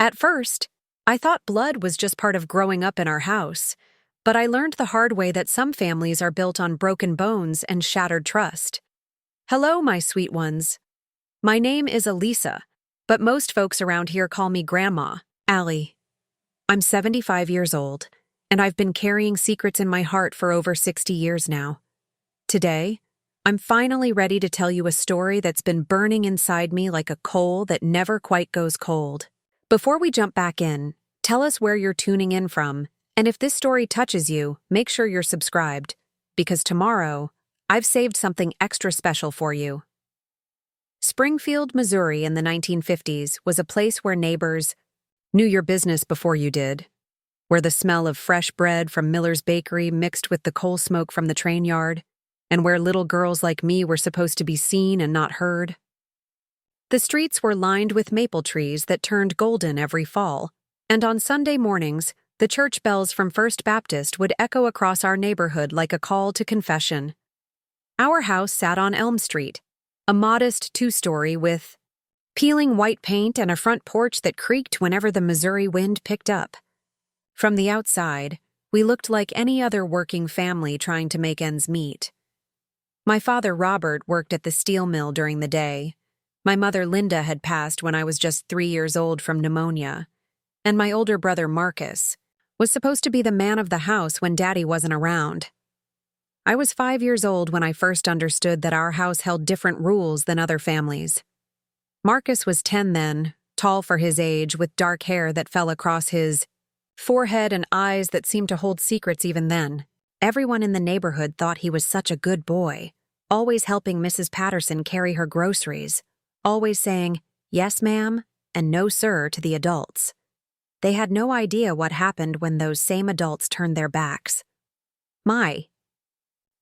At first, I thought blood was just part of growing up in our house, but I learned the hard way that some families are built on broken bones and shattered trust. Hello, my sweet ones. My name is Allysa, but most folks around here call me Grandma, Allie. I'm 75 years old, and I've been carrying secrets in my heart for over 60 years now. Today, I'm finally ready to tell you a story that's been burning inside me like a coal that never quite goes cold. Before we jump back in, tell us where you're tuning in from, and if this story touches you, make sure you're subscribed, because tomorrow, I've saved something extra special for you. Springfield, Missouri in the 1950s was a place where neighbors knew your business before you did, where the smell of fresh bread from Miller's bakery mixed with the coal smoke from the train yard, and where little girls like me were supposed to be seen and not heard. The streets were lined with maple trees that turned golden every fall, and on Sunday mornings, the church bells from First Baptist would echo across our neighborhood like a call to confession. Our house sat on Elm Street, a modest two-story with peeling white paint and a front porch that creaked whenever the Missouri wind picked up. From the outside, we looked like any other working family trying to make ends meet. My father, Robert, worked at the steel mill during the day. My mother, Linda, had passed when I was just 3 years old from pneumonia. And my older brother, Marcus, was supposed to be the man of the house when Daddy wasn't around. I was 5 years old when I first understood that our house held different rules than other families. Marcus was 10 then, tall for his age, with dark hair that fell across his forehead and eyes that seemed to hold secrets even then. Everyone in the neighborhood thought he was such a good boy, always helping Mrs. Patterson carry her groceries, always saying, "Yes, ma'am," and "No, sir," to the adults. They had no idea what happened when those same adults turned their backs. My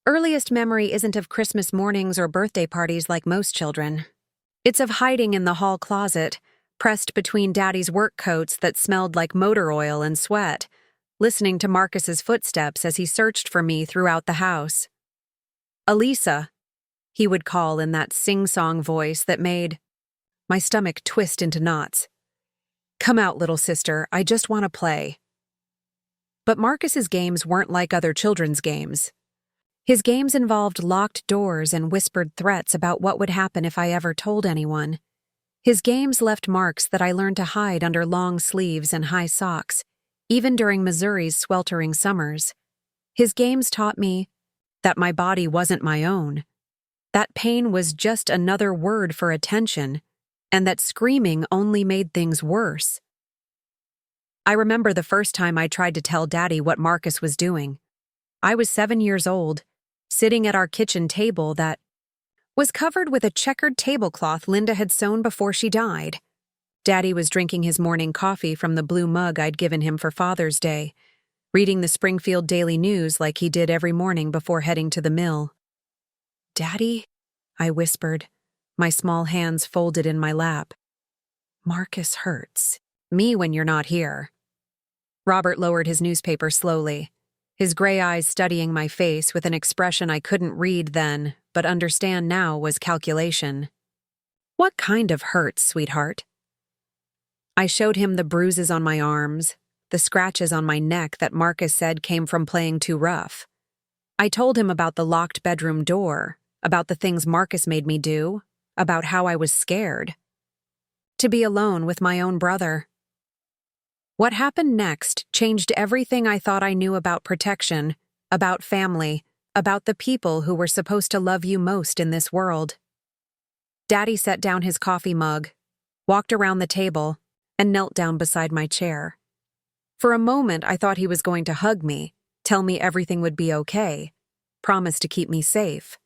earliest memory isn't of Christmas mornings or birthday parties like most children. It's of hiding in the hall closet, pressed between Daddy's work coats that smelled like motor oil and sweat, listening to Marcus's footsteps as he searched for me throughout the house. "Allysa," he would call in that sing-song voice that made my stomach twist into knots. "Come out, little sister, I just want to play." But Marcus's games weren't like other children's games. His games involved locked doors and whispered threats about what would happen if I ever told anyone. His games left marks that I learned to hide under long sleeves and high socks, even during Missouri's sweltering summers. His games taught me that my body wasn't my own, that pain was just another word for attention, and that screaming only made things worse. I remember the first time I tried to tell Daddy what Marcus was doing. I was 7 years old, sitting at our kitchen table that was covered with a checkered tablecloth Linda had sewn before she died. Daddy was drinking his morning coffee from the blue mug I'd given him for Father's Day, reading the Springfield Daily News like he did every morning before heading to the mill. "Daddy," I whispered, my small hands folded in my lap. "Marcus hurts me when you're not here." Robert lowered his newspaper slowly, his gray eyes studying my face with an expression I couldn't read then, but understand now was calculation. "What kind of hurts, sweetheart?" I showed him the bruises on my arms, the scratches on my neck that Marcus said came from playing too rough. I told him about the locked bedroom door, about the things Marcus made me do, about how I was scared. To be alone with my own brother. What happened next changed everything I thought I knew about protection, about family, about the people who were supposed to love you most in this world. Daddy set down his coffee mug, walked around the table, and knelt down beside my chair. For a moment, I thought he was going to hug me, tell me everything would be okay, promise to keep me safe.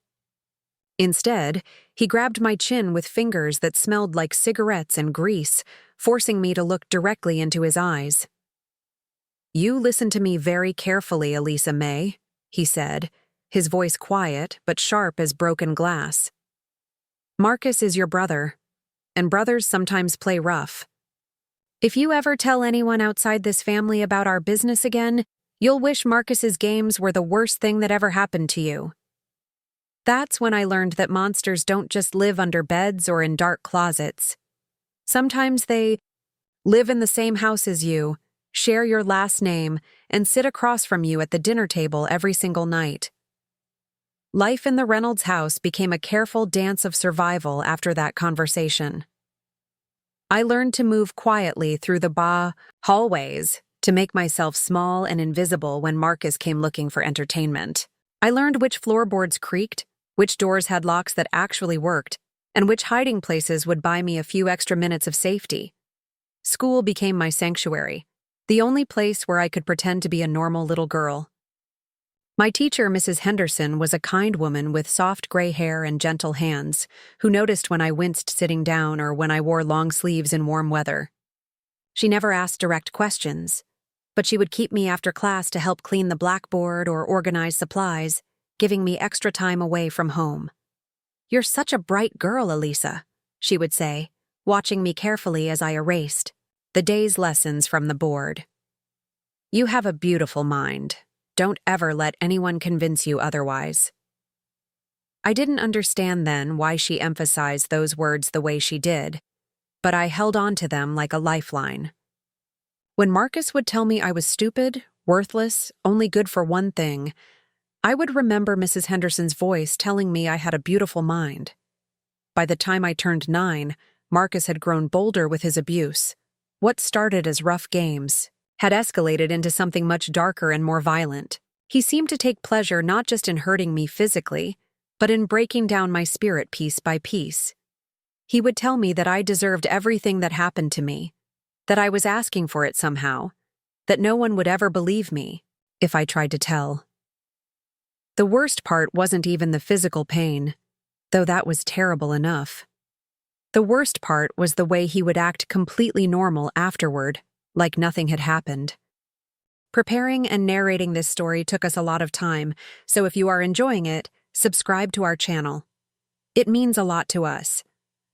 Instead, he grabbed my chin with fingers that smelled like cigarettes and grease, forcing me to look directly into his eyes. "You listen to me very carefully, Allysa May," he said, his voice quiet but sharp as broken glass. "Marcus is your brother, and brothers sometimes play rough. If you ever tell anyone outside this family about our business again, you'll wish Marcus's games were the worst thing that ever happened to you." That's when I learned that monsters don't just live under beds or in dark closets. Sometimes they live in the same house as you, share your last name, and sit across from you at the dinner table every single night. Life in the Reynolds house became a careful dance of survival after that conversation. I learned to move quietly through the hallways to make myself small and invisible when Marcus came looking for entertainment. I learned which floorboards creaked, which doors had locks that actually worked, and which hiding places would buy me a few extra minutes of safety. School became my sanctuary, the only place where I could pretend to be a normal little girl. My teacher, Mrs. Henderson, was a kind woman with soft gray hair and gentle hands, who noticed when I winced sitting down or when I wore long sleeves in warm weather. She never asked direct questions, but she would keep me after class to help clean the blackboard or organize supplies, giving me extra time away from home. "You're such a bright girl, Allysa," she would say, watching me carefully as I erased the day's lessons from the board. "You have a beautiful mind. Don't ever let anyone convince you otherwise." I didn't understand then why she emphasized those words the way she did, but I held on to them like a lifeline. When Marcus would tell me I was stupid, worthless, only good for one thing, I would remember Mrs. Henderson's voice telling me I had a beautiful mind. By the time I turned 9, Marcus had grown bolder with his abuse. What started as rough games had escalated into something much darker and more violent. He seemed to take pleasure not just in hurting me physically, but in breaking down my spirit piece by piece. He would tell me that I deserved everything that happened to me, that I was asking for it somehow, that no one would ever believe me if I tried to tell. The worst part wasn't even the physical pain, though that was terrible enough. The worst part was the way he would act completely normal afterward, like nothing had happened. Preparing and narrating this story took us a lot of time, so if you are enjoying it, subscribe to our channel. It means a lot to us.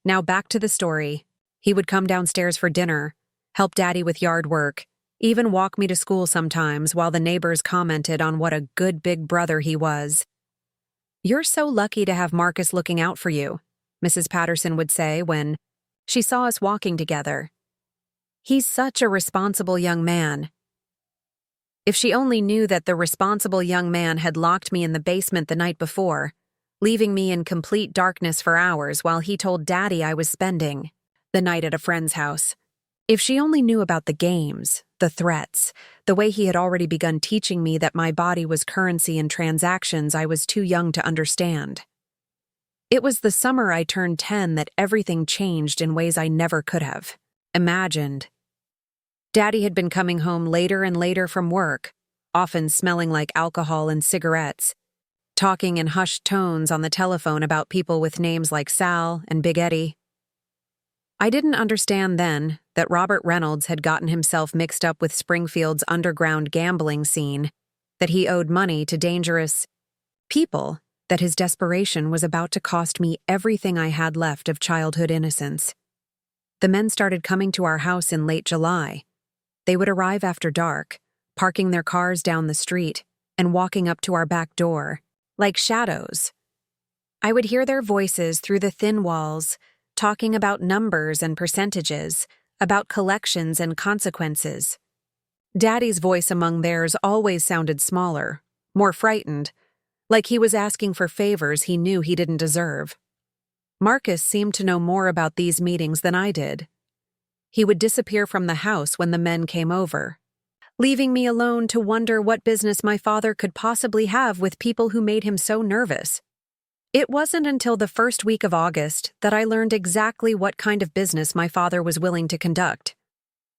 Now back to the story. He would come downstairs for dinner, help Daddy with yard work, even walk me to school sometimes while the neighbors commented on what a good big brother he was. "You're so lucky to have Marcus looking out for you," Mrs. Patterson would say when she saw us walking together. "He's such a responsible young man." If she only knew that the responsible young man had locked me in the basement the night before, leaving me in complete darkness for hours while he told Daddy I was spending the night at a friend's house. If she only knew about the games, the threats, the way he had already begun teaching me that my body was currency in transactions I was too young to understand. It was the summer I turned 10 that everything changed in ways I never could have imagined. Daddy had been coming home later and later from work, often smelling like alcohol and cigarettes, talking in hushed tones on the telephone about people with names like Sal and Big Eddie. I didn't understand then that Robert Reynolds had gotten himself mixed up with Springfield's underground gambling scene, that he owed money to dangerous people, that his desperation was about to cost me everything I had left of childhood innocence. The men started coming to our house in late July. They would arrive after dark, parking their cars down the street and walking up to our back door, like shadows. I would hear their voices through the thin walls, talking about numbers and percentages, about collections and consequences. Daddy's voice among theirs always sounded smaller, more frightened, like he was asking for favors he knew he didn't deserve. Marcus seemed to know more about these meetings than I did. He would disappear from the house when the men came over, leaving me alone to wonder what business my father could possibly have with people who made him so nervous. It wasn't until the first week of August that I learned exactly what kind of business my father was willing to conduct.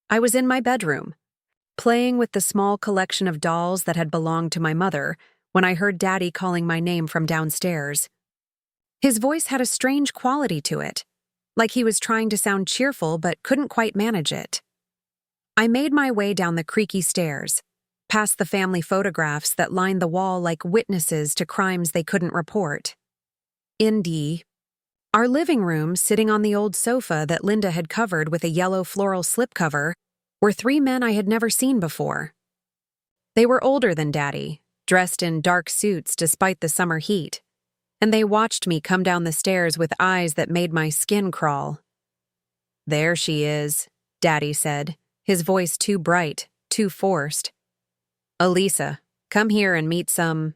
I was in my bedroom, playing with the small collection of dolls that had belonged to my mother, when I heard Daddy calling my name from downstairs. His voice had a strange quality to it, like he was trying to sound cheerful but couldn't quite manage it. I made my way down the creaky stairs, past the family photographs that lined the wall like witnesses to crimes they couldn't report. Our living room, sitting on the old sofa that Linda had covered with a yellow floral slipcover, were 3 men I had never seen before. They were older than Daddy, dressed in dark suits despite the summer heat, and they watched me come down the stairs with eyes that made my skin crawl. "There she is," Daddy said, his voice too bright, too forced. Allysa, come here and meet some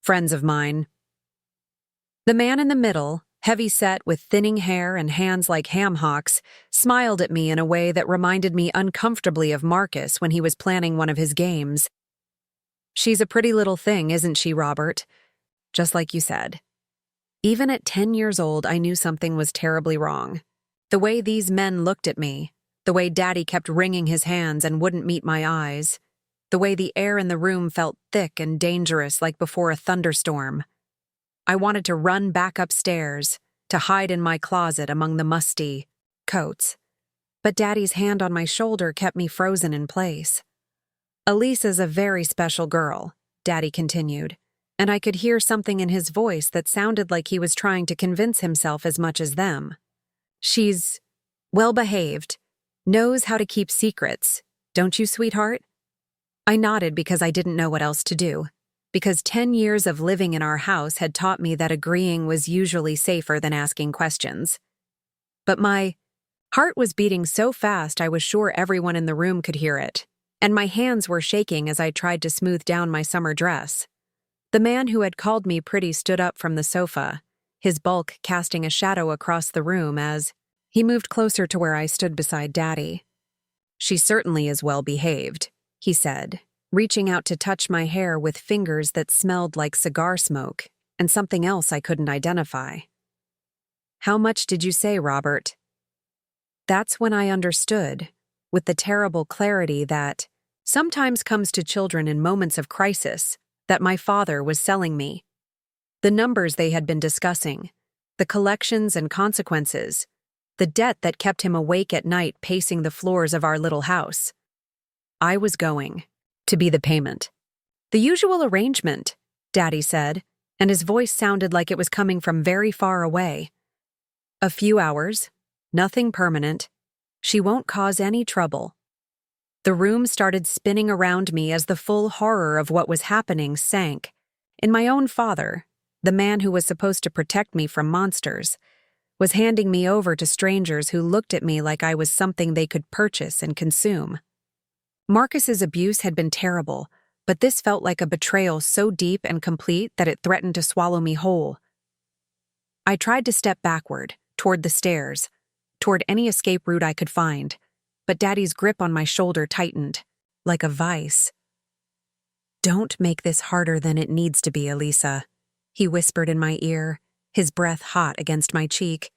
friends of mine. The man in the middle, heavy-set with thinning hair and hands like ham hocks, smiled at me in a way that reminded me uncomfortably of Marcus when he was planning one of his games. She's a pretty little thing, isn't she, Robert? Just like you said. Even at 10 years old, I knew something was terribly wrong. The way these men looked at me, the way Daddy kept wringing his hands and wouldn't meet my eyes, the way the air in the room felt thick and dangerous like before a thunderstorm. I wanted to run back upstairs, to hide in my closet among the musty coats. But Daddy's hand on my shoulder kept me frozen in place. Allysa's a very special girl, Daddy continued, and I could hear something in his voice that sounded like he was trying to convince himself as much as them. She's well-behaved, knows how to keep secrets, don't you, sweetheart? I nodded because I didn't know what else to do, because 10 years of living in our house had taught me that agreeing was usually safer than asking questions. But my heart was beating so fast I was sure everyone in the room could hear it, and my hands were shaking as I tried to smooth down my summer dress. The man who had called me pretty stood up from the sofa, his bulk casting a shadow across the room as he moved closer to where I stood beside Daddy. She certainly is well-behaved, he said, reaching out to touch my hair with fingers that smelled like cigar smoke and something else I couldn't identify. How much did you say, Robert? That's when I understood, with the terrible clarity that sometimes comes to children in moments of crisis, that my father was selling me. The numbers they had been discussing, the collections and consequences, the debt that kept him awake at night pacing the floors of our little house. I was going to be the payment. The usual arrangement, Daddy said, and his voice sounded like it was coming from very far away. A few hours, nothing permanent. She won't cause any trouble. The room started spinning around me as the full horror of what was happening sank. And my own father, the man who was supposed to protect me from monsters, was handing me over to strangers who looked at me like I was something they could purchase and consume. Marcus's abuse had been terrible, but this felt like a betrayal so deep and complete that it threatened to swallow me whole. I tried to step backward, toward the stairs, toward any escape route I could find, but Daddy's grip on my shoulder tightened, like a vice. Don't make this harder than it needs to be, Allysa, he whispered in my ear, his breath hot against my cheek.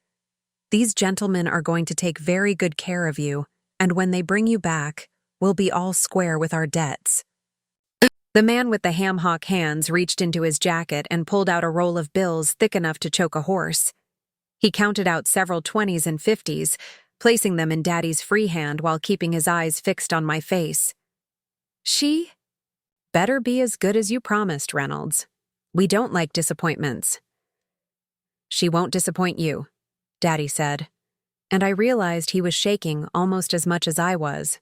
These gentlemen are going to take very good care of you, and when they bring you back, we'll be all square with our debts. The man with the ham-hock hands reached into his jacket and pulled out a roll of bills thick enough to choke a horse. He counted out several 20s and 50s, placing them in Daddy's free hand while keeping his eyes fixed on my face. She better be as good as you promised, Reynolds. We don't like disappointments. She won't disappoint you, Daddy said, and I realized he was shaking almost as much as I was.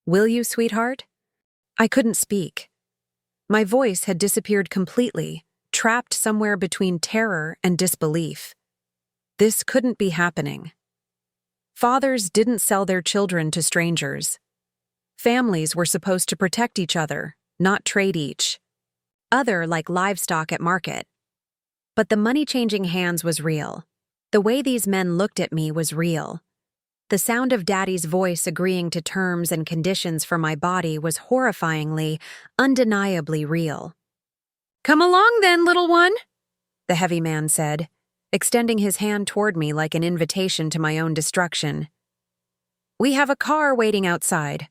Will you, sweetheart? I couldn't speak. My voice had disappeared completely, trapped somewhere between terror and disbelief. This couldn't be happening. Fathers didn't sell their children to strangers. Families were supposed to protect each other, not trade each other like livestock at market. But the money-changing hands was real. The way these men looked at me was real. The sound of Daddy's voice agreeing to terms and conditions for my body was horrifyingly, undeniably real. Come along then, little one, the heavy man said, extending his hand toward me like an invitation to my own destruction. We have a car waiting outside.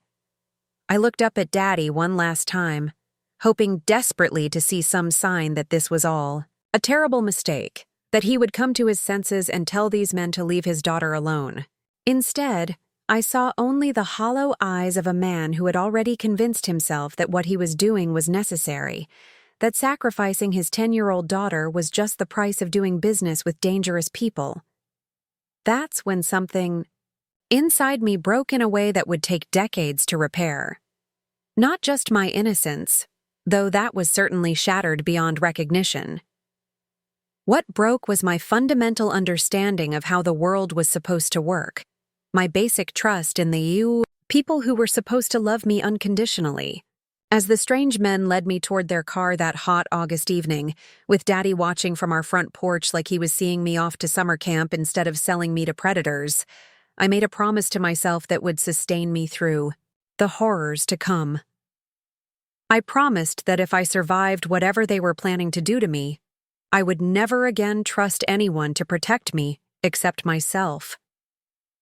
I looked up at Daddy one last time, hoping desperately to see some sign that this was all a terrible mistake, that he would come to his senses and tell these men to leave his daughter alone. Instead, I saw only the hollow eyes of a man who had already convinced himself that what he was doing was necessary, that sacrificing his 10-year-old daughter was just the price of doing business with dangerous people. That's when something inside me broke in a way that would take decades to repair. Not just my innocence, though that was certainly shattered beyond recognition. What broke was my fundamental understanding of how the world was supposed to work. my basic trust in the people who were supposed to love me unconditionally. As the strange men led me toward their car that hot August evening, with Daddy watching from our front porch like he was seeing me off to summer camp instead of selling me to predators, I made a promise to myself that would sustain me through the horrors to come. I promised that if I survived whatever they were planning to do to me, I would never again trust anyone to protect me except myself.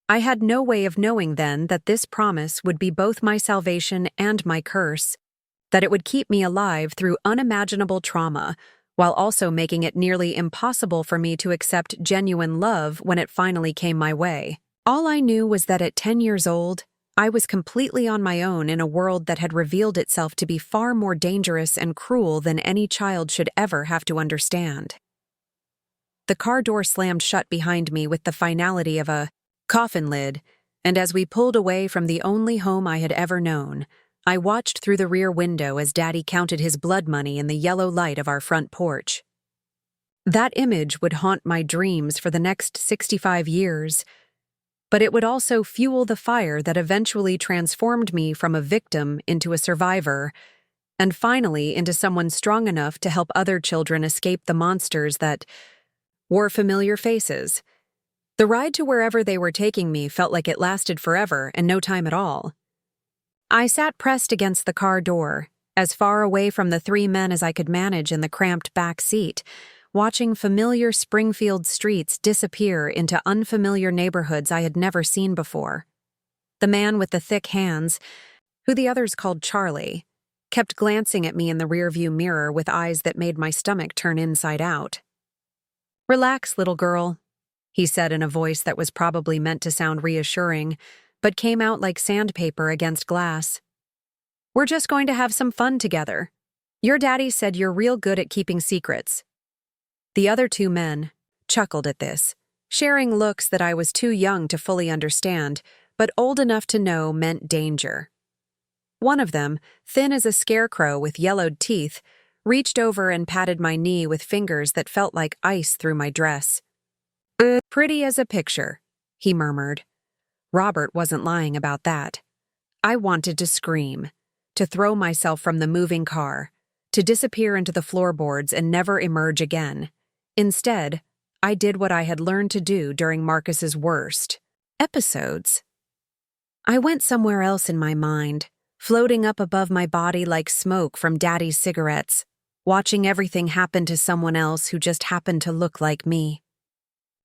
I had no way of knowing then that this promise would be both my salvation and my curse, that it would keep me alive through unimaginable trauma, while also making it nearly impossible for me to accept genuine love when it finally came my way. All I knew was that at 10 years old, I was completely on my own in a world that had revealed itself to be far more dangerous and cruel than any child should ever have to understand. The car door slammed shut behind me with the finality of a coffin lid, and as we pulled away from the only home I had ever known, I watched through the rear window as Daddy counted his blood money in the yellow light of our front porch. That image would haunt my dreams for the next 65 years, but it would also fuel the fire that eventually transformed me from a victim into a survivor, and finally into someone strong enough to help other children escape the monsters that wore familiar faces. The ride to wherever they were taking me felt like it lasted forever and no time at all. I sat pressed against the car door, as far away from the three men as I could manage in the cramped back seat, watching familiar Springfield streets disappear into unfamiliar neighborhoods I had never seen before. The man with the thick hands, who the others called Charlie, kept glancing at me in the rearview mirror with eyes that made my stomach turn inside out. "Relax, little girl," he said in a voice that was probably meant to sound reassuring, but came out like sandpaper against glass. "We're just going to have some fun together. Your daddy said you're real good at keeping secrets." The other two men chuckled at this, sharing looks that I was too young to fully understand, but old enough to know meant danger. One of them, thin as a scarecrow with yellowed teeth, reached over and patted my knee with fingers that felt like ice through my dress. "Pretty as a picture," he murmured. Robert wasn't lying about that. I wanted to scream, to throw myself from the moving car, to disappear into the floorboards and never emerge again. Instead, I did what I had learned to do during Marcus's worst episodes. I went somewhere else in my mind, floating up above my body like smoke from Daddy's cigarettes, watching everything happen to someone else who just happened to look like me.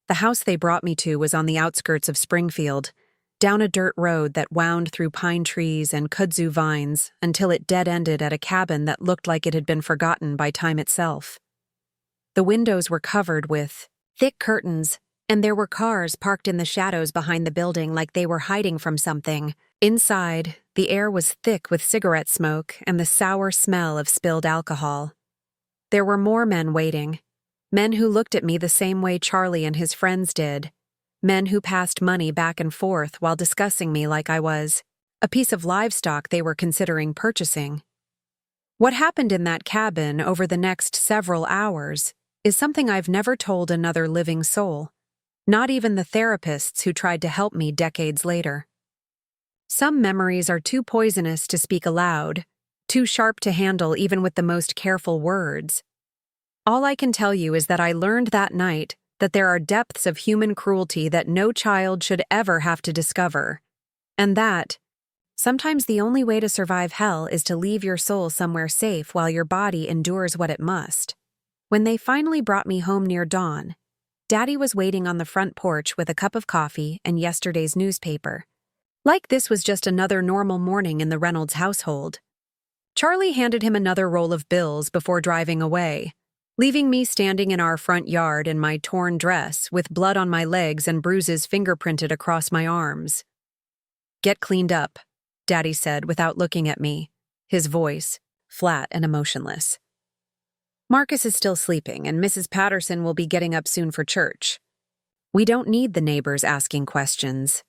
The house they brought me to was on the outskirts of Springfield, down a dirt road that wound through pine trees and kudzu vines until it dead-ended at a cabin that looked like it had been forgotten by time itself. The windows were covered with thick curtains, and there were cars parked in the shadows behind the building like they were hiding from something. Inside, the air was thick with cigarette smoke and the sour smell of spilled alcohol. There were more men waiting, men who looked at me the same way Charlie and his friends did, men who passed money back and forth while discussing me like I was a piece of livestock they were considering purchasing. What happened in that cabin over the next several hours is something I've never told another living soul, not even the therapists who tried to help me decades later. Some memories are too poisonous to speak aloud, too sharp to handle even with the most careful words. All I can tell you is that I learned that night that there are depths of human cruelty that no child should ever have to discover, and that sometimes the only way to survive hell is to leave your soul somewhere safe while your body endures what it must. When they finally brought me home near dawn, Daddy was waiting on the front porch with a cup of coffee and yesterday's newspaper. Like this was just another normal morning in the Reynolds household. Charlie handed him another roll of bills before driving away, leaving me standing in our front yard in my torn dress with blood on my legs and bruises fingerprinted across my arms. "Get cleaned up," Daddy said without looking at me, his voice flat and emotionless. "Marcus is still sleeping, and Mrs. Patterson will be getting up soon for church. We don't need the neighbors asking questions."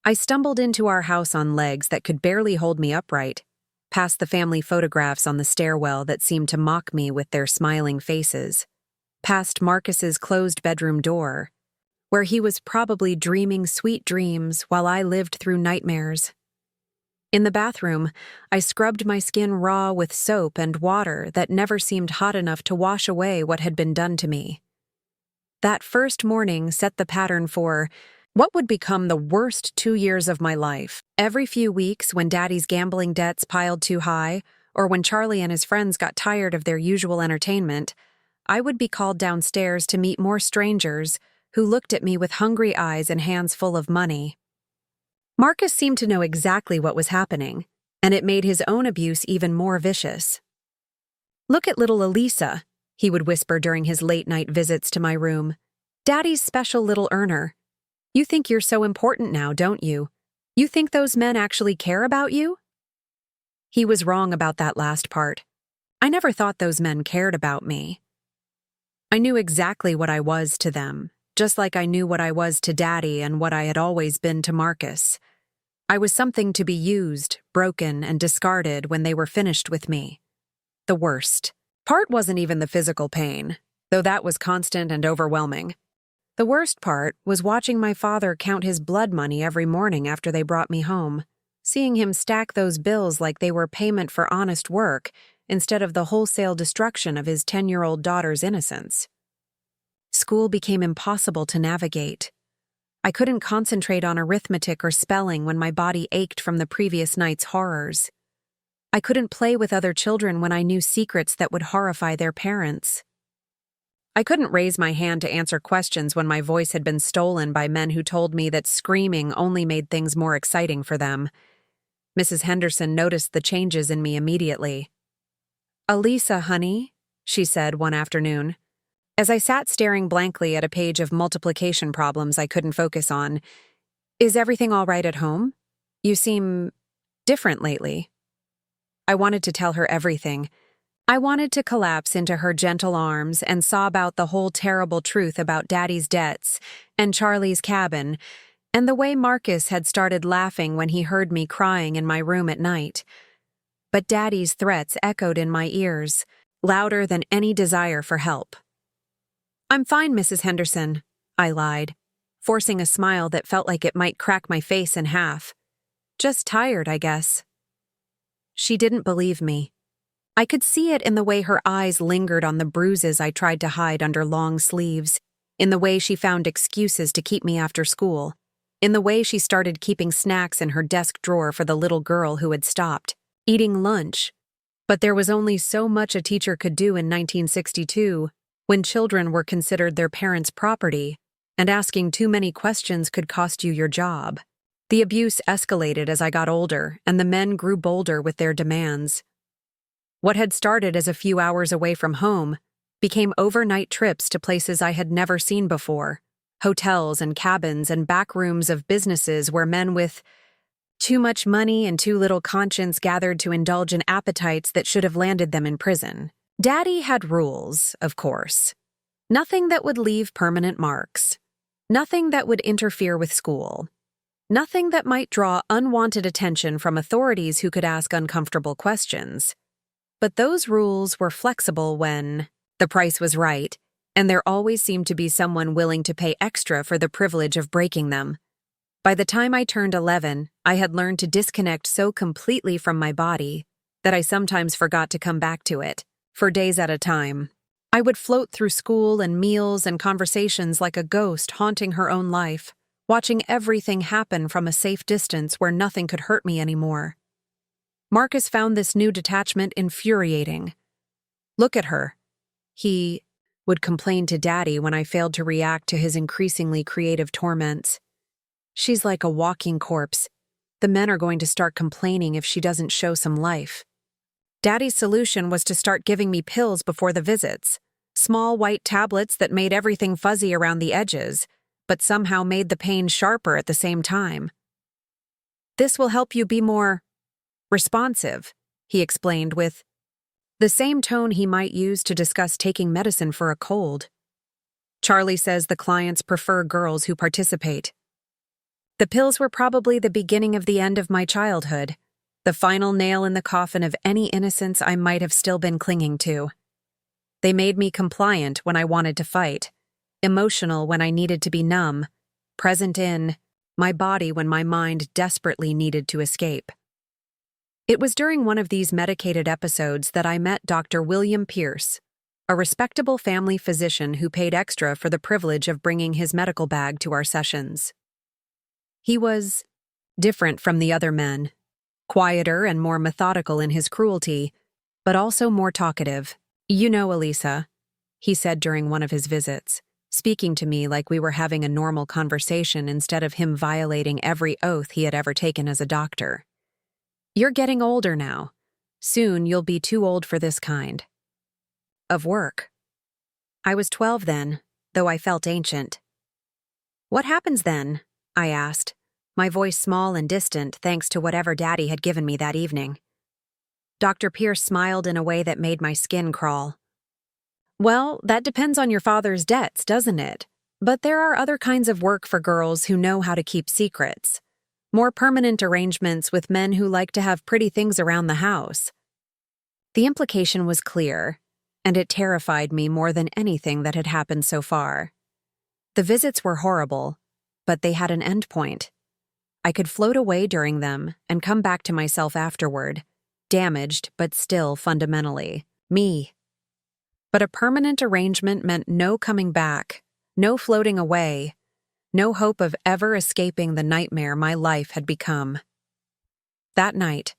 I stumbled into our house on legs that could barely hold me upright, past the family photographs on the stairwell that seemed to mock me with their smiling faces, past Marcus's closed bedroom door, where he was probably dreaming sweet dreams while I lived through nightmares. In the bathroom, I scrubbed my skin raw with soap and water that never seemed hot enough to wash away what had been done to me. That first morning set the pattern for what would become the worst 2 years of my life. Every few weeks, when Daddy's gambling debts piled too high, or when Charlie and his friends got tired of their usual entertainment, I would be called downstairs to meet more strangers who looked at me with hungry eyes and hands full of money. Marcus seemed to know exactly what was happening, and it made his own abuse even more vicious. "Look at little Allysa," he would whisper during his late-night visits to my room. "Daddy's special little earner. You think you're so important now, don't you? You think those men actually care about you?" He was wrong about that last part. I never thought those men cared about me. I knew exactly what I was to them, just like I knew what I was to Daddy and what I had always been to Marcus. I was something to be used, broken, and discarded when they were finished with me. The worst part wasn't even the physical pain, though that was constant and overwhelming. The worst part was watching my father count his blood money every morning after they brought me home, seeing him stack those bills like they were payment for honest work instead of the wholesale destruction of his 10-year-old daughter's innocence. School became impossible to navigate. I couldn't concentrate on arithmetic or spelling when my body ached from the previous night's horrors. I couldn't play with other children when I knew secrets that would horrify their parents. I couldn't raise my hand to answer questions when my voice had been stolen by men who told me that screaming only made things more exciting for them. Mrs. Henderson noticed the changes in me immediately. "Allysa, honey," she said one afternoon, as I sat staring blankly at a page of multiplication problems I couldn't focus on. "Is everything all right at home? You seem different lately." I wanted to tell her everything. I wanted to collapse into her gentle arms and sob out the whole terrible truth about Daddy's debts and Charlie's cabin and the way Marcus had started laughing when he heard me crying in my room at night. But Daddy's threats echoed in my ears, louder than any desire for help. "I'm fine, Mrs. Henderson," I lied, forcing a smile that felt like it might crack my face in half. "Just tired, I guess." She didn't believe me. I could see it in the way her eyes lingered on the bruises I tried to hide under long sleeves, in the way she found excuses to keep me after school, in the way she started keeping snacks in her desk drawer for the little girl who had stopped eating lunch. But there was only so much a teacher could do in 1962, when children were considered their parents' property, and asking too many questions could cost you your job. The abuse escalated as I got older, and the men grew bolder with their demands. What had started as a few hours away from home became overnight trips to places I had never seen before, hotels and cabins and back rooms of businesses where men with too much money and too little conscience gathered to indulge in appetites that should have landed them in prison. Daddy had rules, of course. Nothing that would leave permanent marks. Nothing that would interfere with school. Nothing that might draw unwanted attention from authorities who could ask uncomfortable questions. But those rules were flexible when the price was right, and there always seemed to be someone willing to pay extra for the privilege of breaking them. By the time I turned 11, I had learned to disconnect so completely from my body that I sometimes forgot to come back to it, for days at a time. I would float through school and meals and conversations like a ghost haunting her own life, watching everything happen from a safe distance where nothing could hurt me anymore. Marcus found this new detachment infuriating. "Look at her," he would complain to Daddy when I failed to react to his increasingly creative torments. "She's like a walking corpse. The men are going to start complaining if she doesn't show some life." Daddy's solution was to start giving me pills before the visits, small white tablets that made everything fuzzy around the edges, but somehow made the pain sharper at the same time. "This will help you be more responsive," he explained with the same tone he might use to discuss taking medicine for a cold. "Charlie says the clients prefer girls who participate." The pills were probably the beginning of the end of my childhood, the final nail in the coffin of any innocence I might have still been clinging to. They made me compliant when I wanted to fight, emotional when I needed to be numb, present in my body when my mind desperately needed to escape. It was during one of these medicated episodes that I met Dr. William Pierce, a respectable family physician who paid extra for the privilege of bringing his medical bag to our sessions. He was different from the other men, quieter and more methodical in his cruelty, but also more talkative. "You know, Allysa," he said during one of his visits, speaking to me like we were having a normal conversation instead of him violating every oath he had ever taken as a doctor. "You're getting older now. Soon you'll be too old for this kind of work." I was 12 then, though I felt ancient. "What happens then?" I asked, my voice small and distant thanks to whatever Daddy had given me that evening. Dr. Pierce smiled in a way that made my skin crawl. "Well, that depends on your father's debts, doesn't it? But there are other kinds of work for girls who know how to keep secrets. More permanent arrangements with men who like to have pretty things around the house." The implication was clear, and it terrified me more than anything that had happened so far. The visits were horrible, but they had an endpoint. I could float away during them and come back to myself afterward, damaged but still fundamentally me. But a permanent arrangement meant no coming back, no floating away, no hope of ever escaping the nightmare my life had become. That night,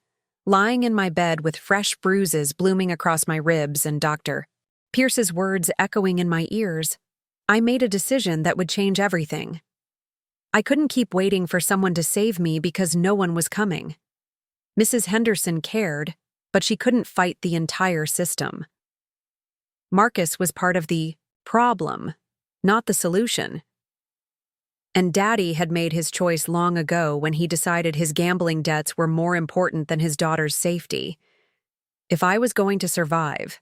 lying in my bed with fresh bruises blooming across my ribs and Dr. Pierce's words echoing in my ears, I made a decision that would change everything. I couldn't keep waiting for someone to save me because no one was coming. Mrs. Henderson cared, but she couldn't fight the entire system. Marcus was part of the problem, not the solution. And Daddy had made his choice long ago when he decided his gambling debts were more important than his daughter's safety. If I was going to survive,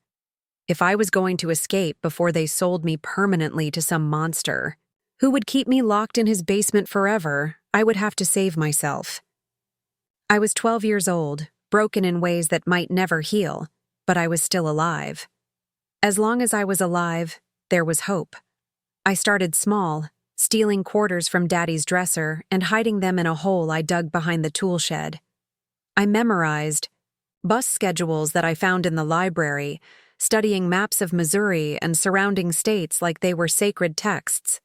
if I was going to escape before they sold me permanently to some monster who would keep me locked in his basement forever, I would have to save myself. I was 12 years old, broken in ways that might never heal, but I was still alive. As long as I was alive, there was hope. I started small, stealing quarters from Daddy's dresser and hiding them in a hole I dug behind the tool shed. I memorized bus schedules that I found in the library, studying maps of Missouri and surrounding states like they were sacred texts.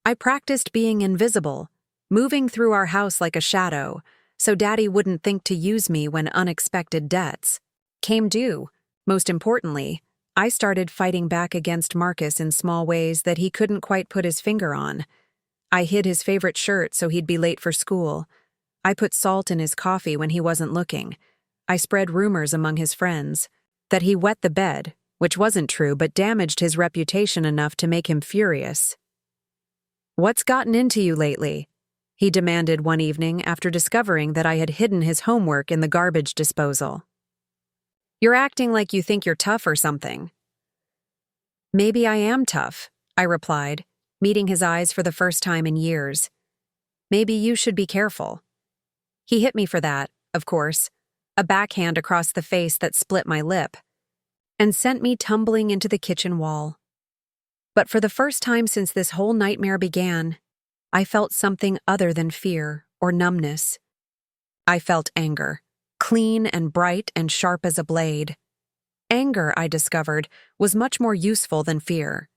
I practiced being invisible, moving through our house like a shadow, so Daddy wouldn't think to use me when unexpected debts came due. Most importantly, I started fighting back against Marcus in small ways that he couldn't quite put his finger on. I hid his favorite shirt so he'd be late for school. I put salt in his coffee when he wasn't looking. I spread rumors among his friends that he wet the bed, which wasn't true but damaged his reputation enough to make him furious. "What's gotten into you lately?" he demanded one evening after discovering that I had hidden his homework in the garbage disposal. "You're acting like you think you're tough or something." "Maybe I am tough," I replied, meeting his eyes for the first time in years. "Maybe you should be careful." He hit me for that, of course, a backhand across the face that split my lip, and sent me tumbling into the kitchen wall. But for the first time since this whole nightmare began, I felt something other than fear or numbness. I felt anger, clean and bright and sharp as a blade. Anger, I discovered, was much more useful than fear.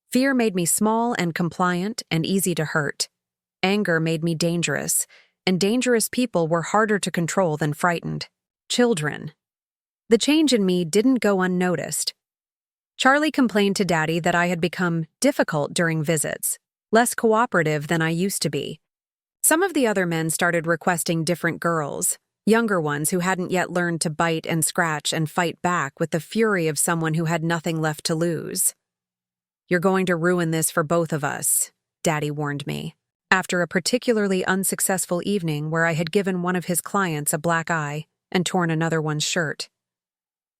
Fear made me small and compliant and easy to hurt. Anger made me dangerous, and dangerous people were harder to control than frightened children. The change in me didn't go unnoticed. Charlie complained to Daddy that I had become difficult during visits, less cooperative than I used to be. Some of the other men started requesting different girls, younger ones who hadn't yet learned to bite and scratch and fight back with the fury of someone who had nothing left to lose. "You're going to ruin this for both of us," Daddy warned me, after a particularly unsuccessful evening where I had given one of his clients a black eye and torn another one's shirt.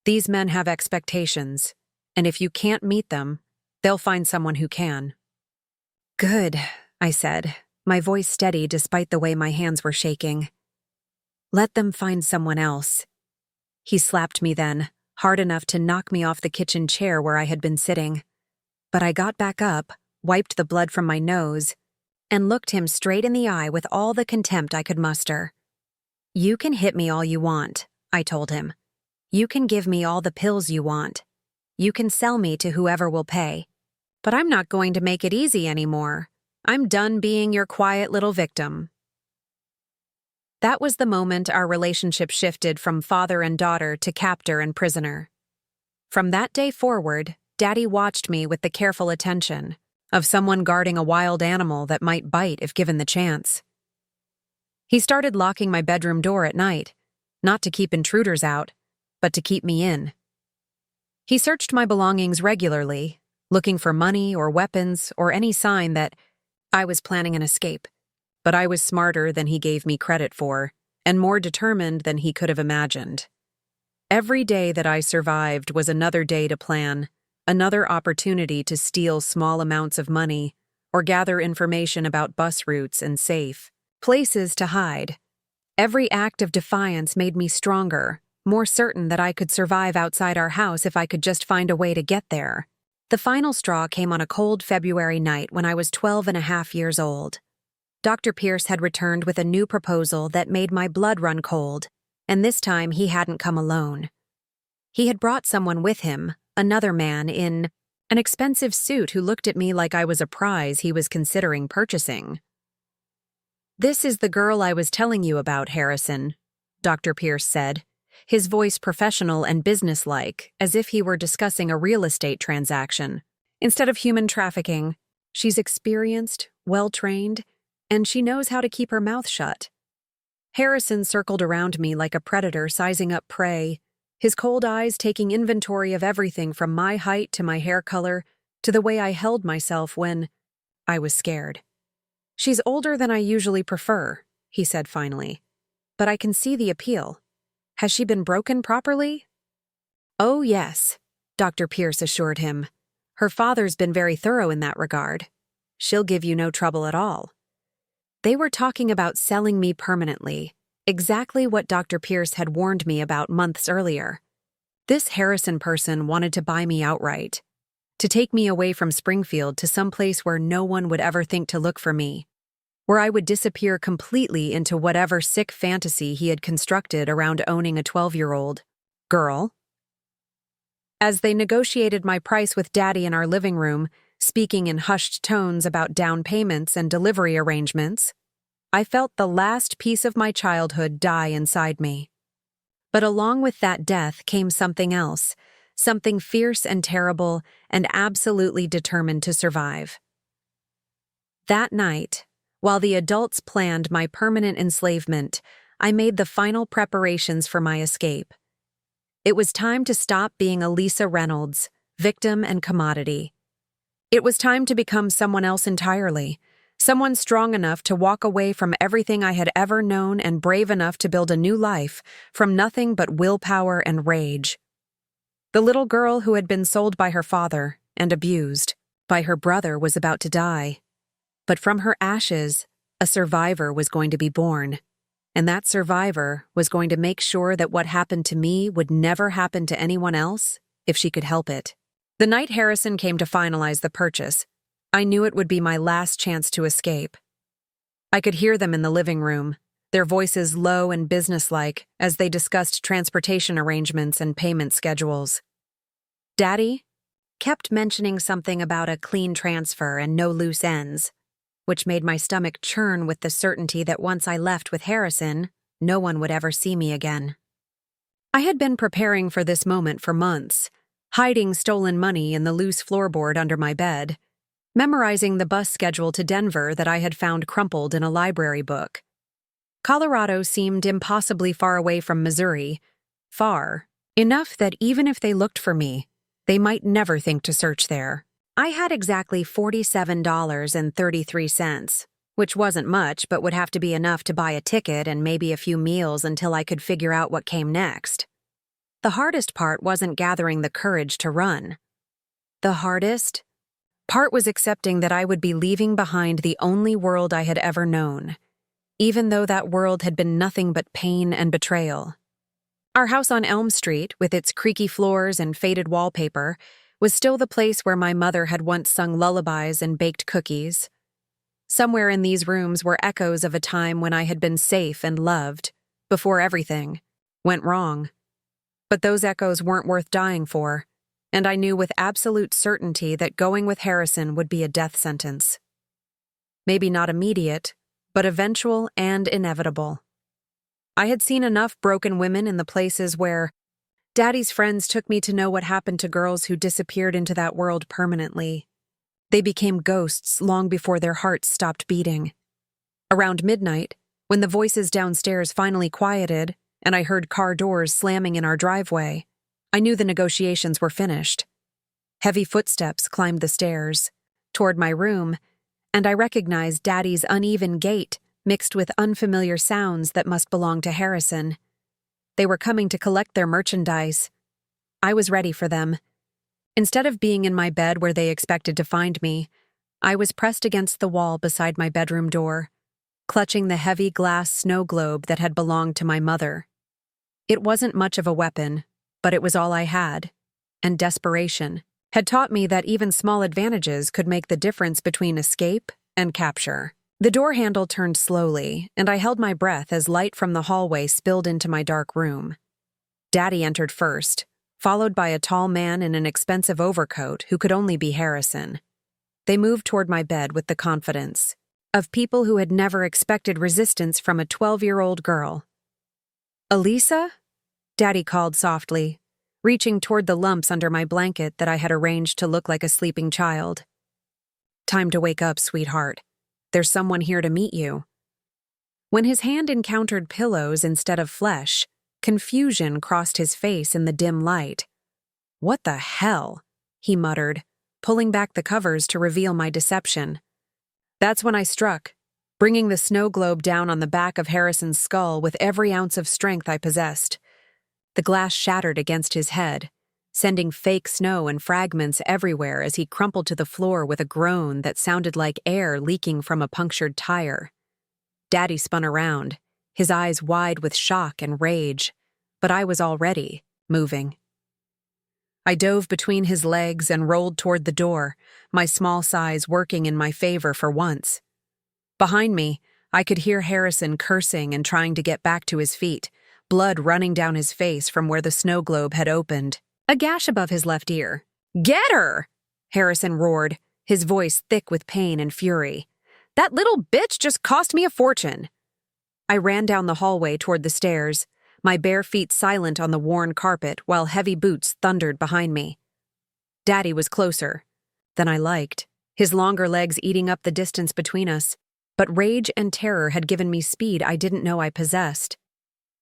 "These men have expectations, and if you can't meet them, they'll find someone who can." "Good," I said, my voice steady despite the way my hands were shaking. "Let them find someone else." He slapped me then, hard enough to knock me off the kitchen chair where I had been sitting. But I got back up, wiped the blood from my nose, and looked him straight in the eye with all the contempt I could muster. "You can hit me all you want," I told him. "You can give me all the pills you want. You can sell me to whoever will pay. But I'm not going to make it easy anymore. I'm done being your quiet little victim." That was the moment our relationship shifted from father and daughter to captor and prisoner. From that day forward, Daddy watched me with the careful attention of someone guarding a wild animal that might bite if given the chance. He started locking my bedroom door at night, not to keep intruders out, but to keep me in. He searched my belongings regularly, looking for money or weapons or any sign that I was planning an escape. But I was smarter than he gave me credit for, and more determined than he could have imagined. Every day that I survived was another day to plan, another opportunity to steal small amounts of money or gather information about bus routes and safe places to hide. Every act of defiance made me stronger, more certain that I could survive outside our house if I could just find a way to get there. The final straw came on a cold February night when I was 12.5 years old. Dr. Pierce had returned with a new proposal that made my blood run cold, and this time he hadn't come alone. He had brought someone with him, another man in an expensive suit who looked at me like I was a prize he was considering purchasing. "This is the girl I was telling you about, Harrison," Dr. Pierce said, his voice professional and businesslike, as if he were discussing a real estate transaction. "Instead of human trafficking, she's experienced, well-trained, and she knows how to keep her mouth shut." Harrison circled around me like a predator sizing up prey, his cold eyes taking inventory of everything from my height to my hair color to the way I held myself when I was scared. "She's older than I usually prefer," he said finally, "but I can see the appeal. Has she been broken properly?" "Oh, yes," Dr. Pierce assured him. "Her father's been very thorough in that regard. She'll give you no trouble at all." They were talking about selling me permanently, exactly what Dr. Pierce had warned me about months earlier. This Harrison person wanted to buy me outright, to take me away from Springfield to some place where no one would ever think to look for me, where I would disappear completely into whatever sick fantasy he had constructed around owning a 12-year-old girl. As they negotiated my price with Daddy in our living room, speaking in hushed tones about down payments and delivery arrangements, I felt the last piece of my childhood die inside me. But along with that death came something else, something fierce and terrible and absolutely determined to survive. That night, while the adults planned my permanent enslavement, I made the final preparations for my escape. It was time to stop being Allysa Reynolds, victim and commodity. It was time to become someone else entirely, someone strong enough to walk away from everything I had ever known and brave enough to build a new life from nothing but willpower and rage. The little girl who had been sold by her father and abused by her brother was about to die. But from her ashes, a survivor was going to be born, and that survivor was going to make sure that what happened to me would never happen to anyone else if she could help it. The night Harrison came to finalize the purchase, I knew it would be my last chance to escape. I could hear them in the living room, their voices low and businesslike as they discussed transportation arrangements and payment schedules. Daddy kept mentioning something about a clean transfer and no loose ends, which made my stomach churn with the certainty that once I left with Harrison, no one would ever see me again. I had been preparing for this moment for months, hiding stolen money in the loose floorboard under my bed, memorizing the bus schedule to Denver that I had found crumpled in a library book. Colorado seemed impossibly far away from Missouri, far enough that even if they looked for me, they might never think to search there. I had exactly $47.33, which wasn't much but would have to be enough to buy a ticket and maybe a few meals until I could figure out what came next. The hardest part wasn't gathering the courage to run. The hardest part was accepting that I would be leaving behind the only world I had ever known, even though that world had been nothing but pain and betrayal. Our house on Elm Street, with its creaky floors and faded wallpaper, was still the place where my mother had once sung lullabies and baked cookies. Somewhere in these rooms were echoes of a time when I had been safe and loved, before everything went wrong. But those echoes weren't worth dying for, and I knew with absolute certainty that going with Harrison would be a death sentence. Maybe not immediate, but eventual and inevitable. I had seen enough broken women in the places where Daddy's friends took me to know what happened to girls who disappeared into that world permanently. They became ghosts long before their hearts stopped beating. Around midnight, when the voices downstairs finally quieted and I heard car doors slamming in our driveway, I knew the negotiations were finished. Heavy footsteps climbed the stairs toward my room, and I recognized Daddy's uneven gait mixed with unfamiliar sounds that must belong to Harrison. They were coming to collect their merchandise. I was ready for them. Instead of being in my bed where they expected to find me, I was pressed against the wall beside my bedroom door, clutching the heavy glass snow globe that had belonged to my mother. It wasn't much of a weapon, but it was all I had, and desperation had taught me that even small advantages could make the difference between escape and capture. The door handle turned slowly, and I held my breath as light from the hallway spilled into my dark room. Daddy entered first, followed by a tall man in an expensive overcoat who could only be Harrison. They moved toward my bed with the confidence of people who had never expected resistance from a 12-year-old girl. "Allysa?" Daddy called softly, reaching toward the lumps under my blanket that I had arranged to look like a sleeping child. "Time to wake up, sweetheart. There's someone here to meet you." When his hand encountered pillows instead of flesh, confusion crossed his face in the dim light. "What the hell?" he muttered, pulling back the covers to reveal my deception. That's when I struck, bringing the snow globe down on the back of Harrison's skull with every ounce of strength I possessed. The glass shattered against his head, sending fake snow and fragments everywhere as he crumpled to the floor with a groan that sounded like air leaking from a punctured tire. Daddy spun around, his eyes wide with shock and rage, but I was already moving. I dove between his legs and rolled toward the door, my small size working in my favor for once. Behind me, I could hear Harrison cursing and trying to get back to his feet, blood running down his face from where the snow globe had opened. A gash above his left ear. "Get her!" Harrison roared, his voice thick with pain and fury. "That little bitch just cost me a fortune." I ran down the hallway toward the stairs, my bare feet silent on the worn carpet while heavy boots thundered behind me. Daddy was closer than I liked, his longer legs eating up the distance between us, but rage and terror had given me speed I didn't know I possessed.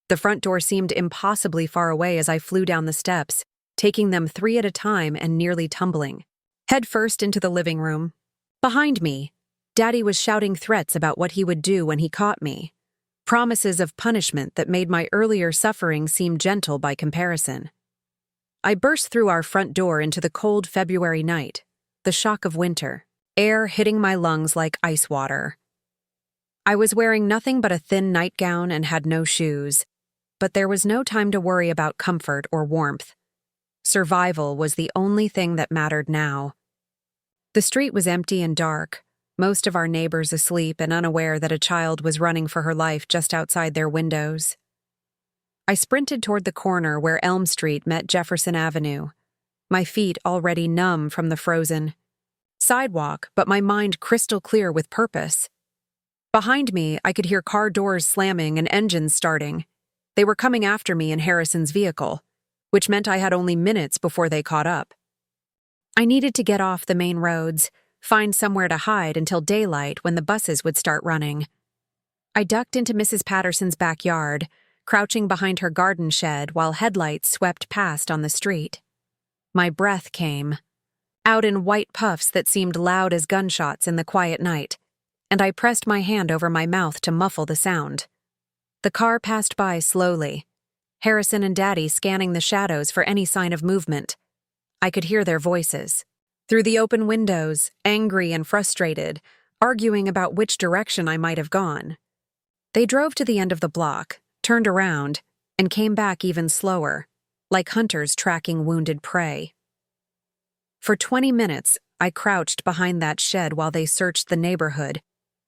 The front door seemed impossibly far away as I flew down the steps, taking them 3 at a time and nearly tumbling. Head first into the living room. Behind me, Daddy was shouting threats about what he would do when he caught me, promises of punishment that made my earlier suffering seem gentle by comparison. I burst through our front door into the cold February night, the shock of winter, air hitting my lungs like ice water. I was wearing nothing but a thin nightgown and had no shoes, but there was no time to worry about comfort or warmth. Survival was the only thing that mattered now. The street was empty and dark, most of our neighbors asleep and unaware that a child was running for her life just outside their windows. I sprinted toward the corner where Elm Street met Jefferson Avenue, my feet already numb from the frozen sidewalk, but my mind crystal clear with purpose. Behind me, I could hear car doors slamming and engines starting. They were coming after me in Harrison's vehicle, which meant I had only minutes before they caught up. I needed to get off the main roads, find somewhere to hide until daylight when the buses would start running. I ducked into Mrs. Patterson's backyard, crouching behind her garden shed while headlights swept past on the street. My breath came, out in white puffs that seemed loud as gunshots in the quiet night, and I pressed my hand over my mouth to muffle the sound. The car passed by slowly, Harrison and Daddy scanning the shadows for any sign of movement. I could hear their voices, through the open windows, angry and frustrated, arguing about which direction I might have gone. They drove to the end of the block, turned around, and came back even slower, like hunters tracking wounded prey. For 20 minutes, I crouched behind that shed while they searched the neighborhood,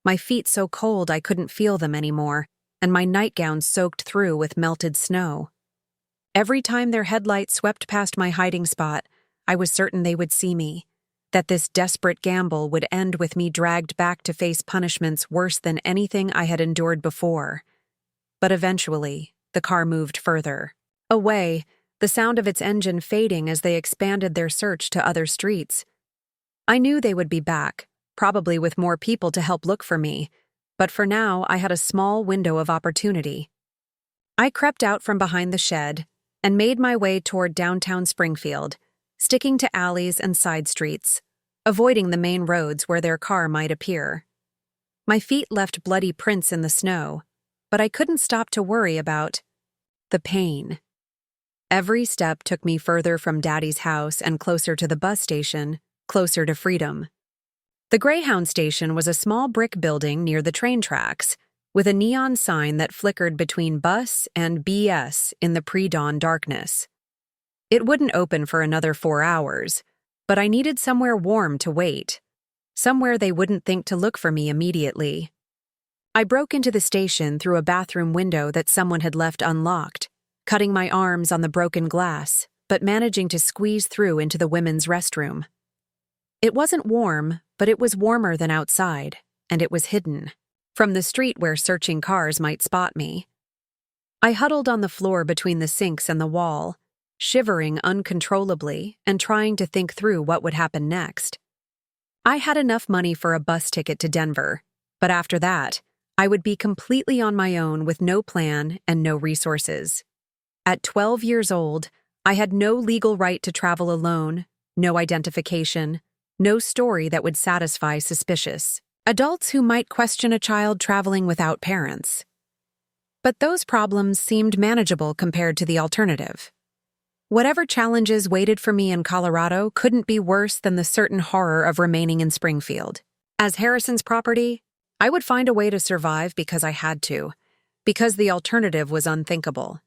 my feet so cold I couldn't feel them anymore, and my nightgown soaked through with melted snow. Every time their headlights swept past my hiding spot, I was certain they would see me, that this desperate gamble would end with me dragged back to face punishments worse than anything I had endured before. But eventually, the car moved further. Away, the sound of its engine fading as they expanded their search to other streets. I knew they would be back, probably with more people to help look for me, but for now I had a small window of opportunity. I crept out from behind the shed and made my way toward downtown Springfield, sticking to alleys and side streets, avoiding the main roads where their car might appear. My feet left bloody prints in the snow, but I couldn't stop to worry about the pain. Every step took me further from Daddy's house and closer to the bus station, closer to freedom. The Greyhound station was a small brick building near the train tracks, with a neon sign that flickered between bus and BS in the pre-dawn darkness. It wouldn't open for another 4 hours, but I needed somewhere warm to wait, somewhere they wouldn't think to look for me immediately. I broke into the station through a bathroom window that someone had left unlocked, cutting my arms on the broken glass, but managing to squeeze through into the women's restroom. It wasn't warm, but it was warmer than outside, and it was hidden from the street where searching cars might spot me. I huddled on the floor between the sinks and the wall, shivering uncontrollably and trying to think through what would happen next. I had enough money for a bus ticket to Denver, but after that, I would be completely on my own with no plan and no resources. At 12 years old, I had no legal right to travel alone, no identification, no story that would satisfy suspicious adults who might question a child traveling without parents. But those problems seemed manageable compared to the alternative. Whatever challenges waited for me in Colorado couldn't be worse than the certain horror of remaining in Springfield. As Harrison's property, I would find a way to survive because I had to, because the alternative was unthinkable.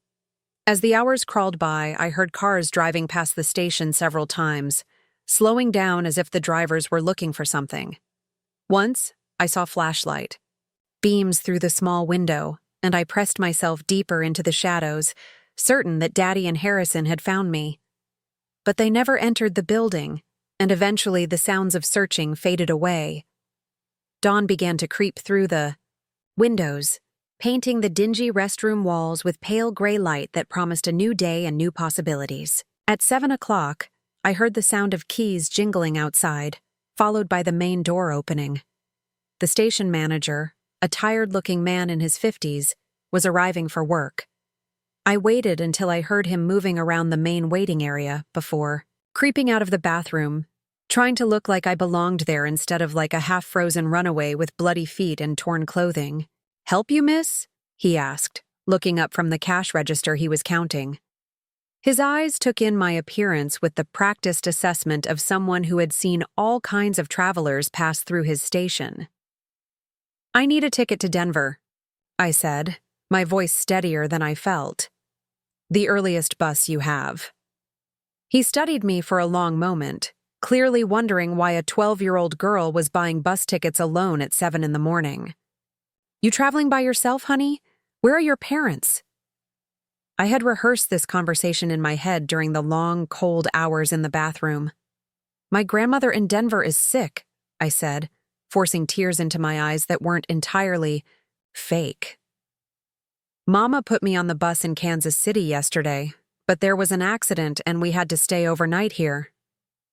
As the hours crawled by, I heard cars driving past the station several times, slowing down as if the drivers were looking for something. Once, I saw flashlight beams through the small window, and I pressed myself deeper into the shadows, certain that Daddy and Harrison had found me. But they never entered the building, and eventually the sounds of searching faded away. Dawn began to creep through the windows, painting the dingy restroom walls with pale gray light that promised a new day and new possibilities. At 7 o'clock, I heard the sound of keys jingling outside, followed by the main door opening. The station manager, a tired-looking man in his 50s, was arriving for work. I waited until I heard him moving around the main waiting area before creeping out of the bathroom, trying to look like I belonged there instead of like a half-frozen runaway with bloody feet and torn clothing. "Help you, miss?" he asked, looking up from the cash register he was counting. His eyes took in my appearance with the practiced assessment of someone who had seen all kinds of travelers pass through his station. "I need a ticket to Denver," I said, my voice steadier than I felt. "The earliest bus you have." He studied me for a long moment, clearly wondering why a 12-year-old girl was buying bus tickets alone at 7 in the morning. "You traveling by yourself, honey? Where are your parents?" I had rehearsed this conversation in my head during the long, cold hours in the bathroom. "My grandmother in Denver is sick," I said, forcing tears into my eyes that weren't entirely fake. "Mama put me on the bus in Kansas City yesterday, but there was an accident and we had to stay overnight here.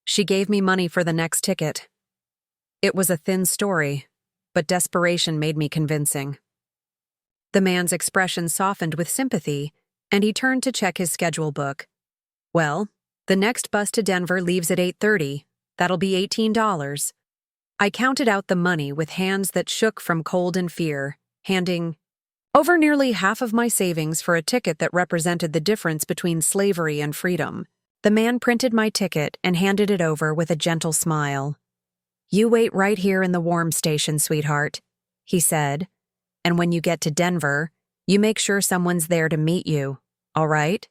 She gave me money for the next ticket." It was a thin story, but desperation made me convincing. The man's expression softened with sympathy, and he turned to check his schedule book. "Well, the next bus to Denver leaves at 8:30. That'll be $18. I counted out the money with hands that shook from cold and fear, handing over nearly half of my savings for a ticket that represented the difference between slavery and freedom. The man printed my ticket and handed it over with a gentle smile. "You wait right here in the warm station, sweetheart," he said, "and when you get to Denver, you make sure someone's there to meet you, all right?"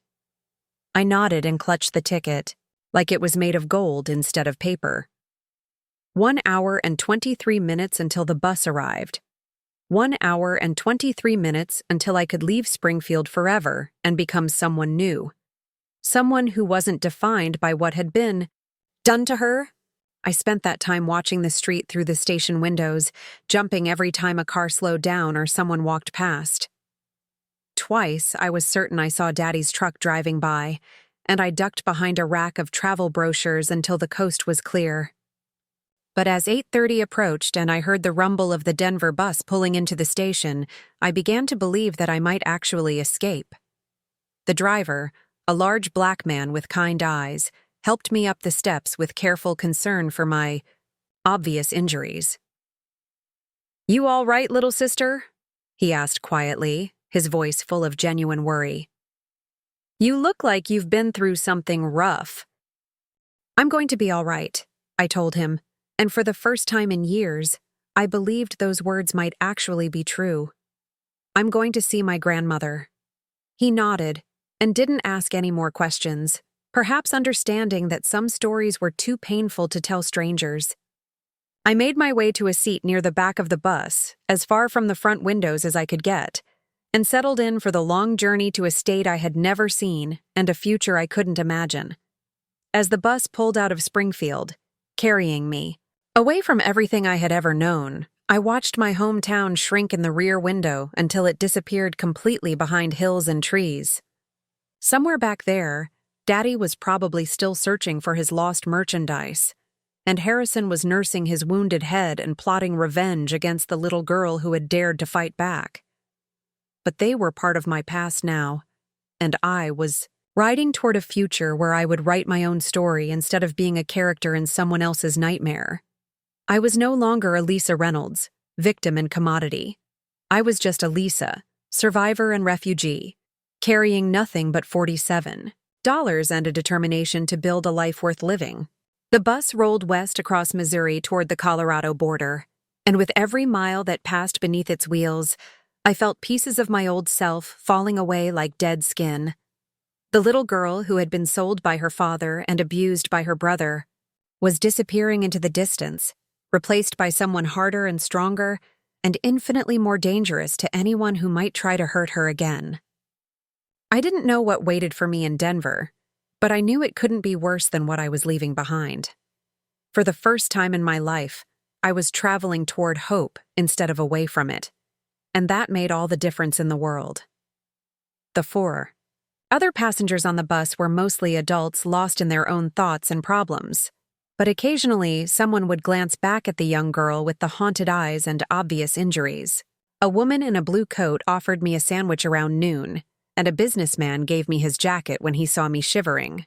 I nodded and clutched the ticket, like it was made of gold instead of paper. 1 hour and 23 minutes until the bus arrived. 1 hour and 23 minutes until I could leave Springfield forever and become someone new. Someone who wasn't defined by what had been done to her. I spent that time watching the street through the station windows, jumping every time a car slowed down or someone walked past. Twice, I was certain I saw Daddy's truck driving by, and I ducked behind a rack of travel brochures until the coast was clear. But as 8:30 approached and I heard the rumble of the Denver bus pulling into the station, I began to believe that I might actually escape. The driver, a large black man with kind eyes, helped me up the steps with careful concern for my obvious injuries. "You all right, little sister?" he asked quietly, his voice full of genuine worry. "You look like you've been through something rough." "I'm going to be all right," I told him, and for the first time in years, I believed those words might actually be true. "I'm going to see my grandmother." He nodded and didn't ask any more questions, perhaps understanding that some stories were too painful to tell strangers. I made my way to a seat near the back of the bus, as far from the front windows as I could get, and settled in for the long journey to a state I had never seen and a future I couldn't imagine. As the bus pulled out of Springfield, carrying me, away from everything I had ever known, I watched my hometown shrink in the rear window until it disappeared completely behind hills and trees. Somewhere back there, Daddy was probably still searching for his lost merchandise, and Harrison was nursing his wounded head and plotting revenge against the little girl who had dared to fight back. But they were part of my past now, and I was riding toward a future where I would write my own story instead of being a character in someone else's nightmare. I was no longer Allysa Reynolds, victim and commodity. I was just Allysa, survivor and refugee, carrying nothing but $47 and a determination to build a life worth living. The bus rolled west across Missouri toward the Colorado border, and with every mile that passed beneath its wheels, I felt pieces of my old self falling away like dead skin. The little girl who had been sold by her father and abused by her brother was disappearing into the distance, replaced by someone harder and stronger and infinitely more dangerous to anyone who might try to hurt her again. I didn't know what waited for me in Denver, but I knew it couldn't be worse than what I was leaving behind. For the first time in my life, I was traveling toward hope instead of away from it, and that made all the difference in the world. The 4 other passengers on the bus were mostly adults lost in their own thoughts and problems, but occasionally someone would glance back at the young girl with the haunted eyes and obvious injuries. A woman in a blue coat offered me a sandwich around noon, and a businessman gave me his jacket when he saw me shivering.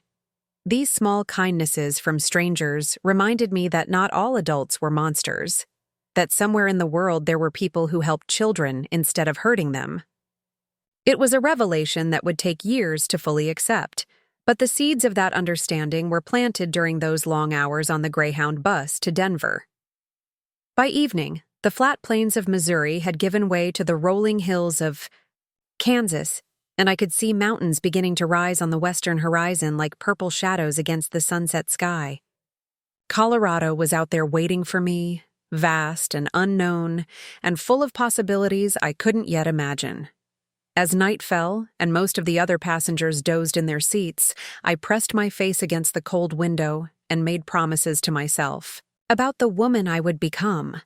These small kindnesses from strangers reminded me that not all adults were monsters, that somewhere in the world there were people who helped children instead of hurting them. It was a revelation that would take years to fully accept, but the seeds of that understanding were planted during those long hours on the Greyhound bus to Denver. By evening, the flat plains of Missouri had given way to the rolling hills of Kansas, and I could see mountains beginning to rise on the western horizon like purple shadows against the sunset sky. Colorado was out there waiting for me, vast and unknown, and full of possibilities I couldn't yet imagine. As night fell, and most of the other passengers dozed in their seats, I pressed my face against the cold window and made promises to myself about the woman I would become.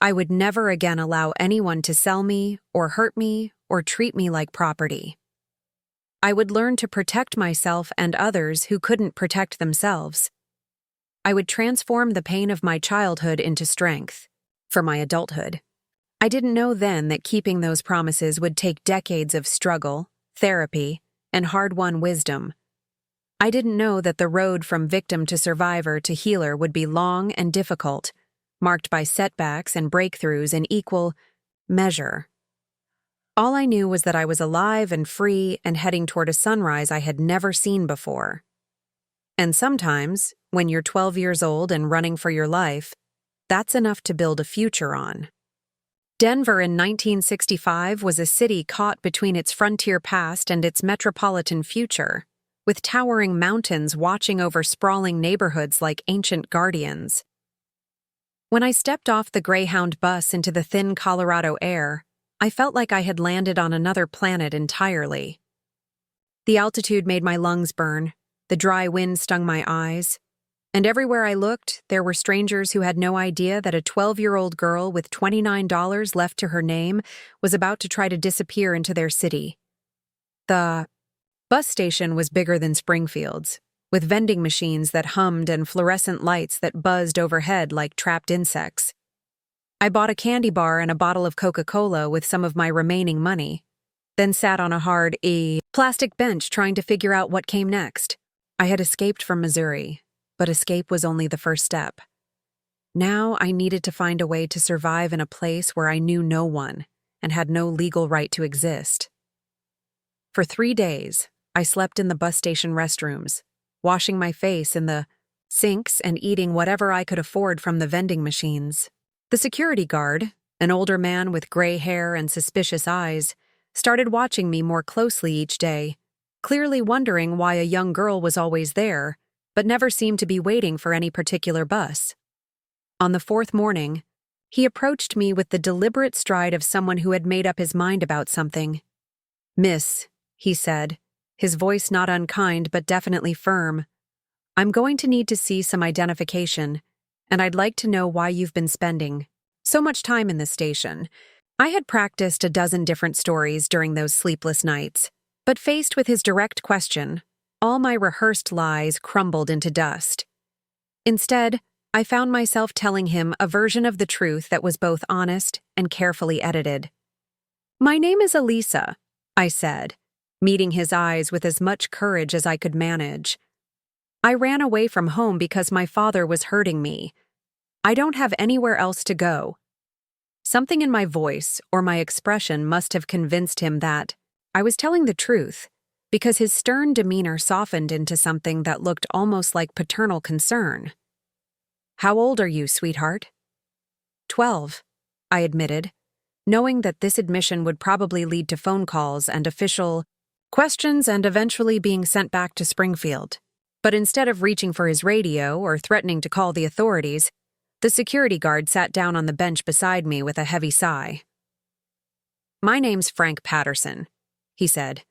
I would never again allow anyone to sell me or hurt me or treat me like property. I would learn to protect myself and others who couldn't protect themselves. I would transform the pain of my childhood into strength for my adulthood. I didn't know then that keeping those promises would take decades of struggle, therapy, and hard-won wisdom. I didn't know that the road from victim to survivor to healer would be long and difficult, marked by setbacks and breakthroughs in equal measure. All I knew was that I was alive and free and heading toward a sunrise I had never seen before. And sometimes, when you're 12 years old and running for your life, that's enough to build a future on. Denver in 1965 was a city caught between its frontier past and its metropolitan future, with towering mountains watching over sprawling neighborhoods like ancient guardians. When I stepped off the Greyhound bus into the thin Colorado air, I felt like I had landed on another planet entirely. The altitude made my lungs burn, the dry wind stung my eyes, and everywhere I looked, there were strangers who had no idea that a 12-year-old girl with $29 left to her name was about to try to disappear into their city. The bus station was bigger than Springfield's, with vending machines that hummed and fluorescent lights that buzzed overhead like trapped insects. I bought a candy bar and a bottle of Coca-Cola with some of my remaining money, then sat on a hard, plastic bench trying to figure out what came next. I had escaped from Missouri, but escape was only the first step. Now I needed to find a way to survive in a place where I knew no one and had no legal right to exist. For 3 days, I slept in the bus station restrooms, washing my face in the sinks and eating whatever I could afford from the vending machines. The security guard, an older man with gray hair and suspicious eyes, started watching me more closely each day, clearly wondering why a young girl was always there, but never seemed to be waiting for any particular bus. On the 4th morning, he approached me with the deliberate stride of someone who had made up his mind about something. "Miss," he said, his voice not unkind but definitely firm, "I'm going to need to see some identification, and I'd like to know why you've been spending so much time in this station." I had practiced a dozen different stories during those sleepless nights, but faced with his direct question, all my rehearsed lies crumbled into dust. Instead, I found myself telling him a version of the truth that was both honest and carefully edited. "My name is Allysa," I said, meeting his eyes with as much courage as I could manage. "I ran away from home because my father was hurting me. I don't have anywhere else to go." Something in my voice or my expression must have convinced him that I was telling the truth, because his stern demeanor softened into something that looked almost like paternal concern. "How old are you, sweetheart?" 12, I admitted, knowing that this admission would probably lead to phone calls and official questions and eventually being sent back to Springfield. But instead of reaching for his radio or threatening to call the authorities, the security guard sat down on the bench beside me with a heavy sigh. "My name's Frank Patterson," he said,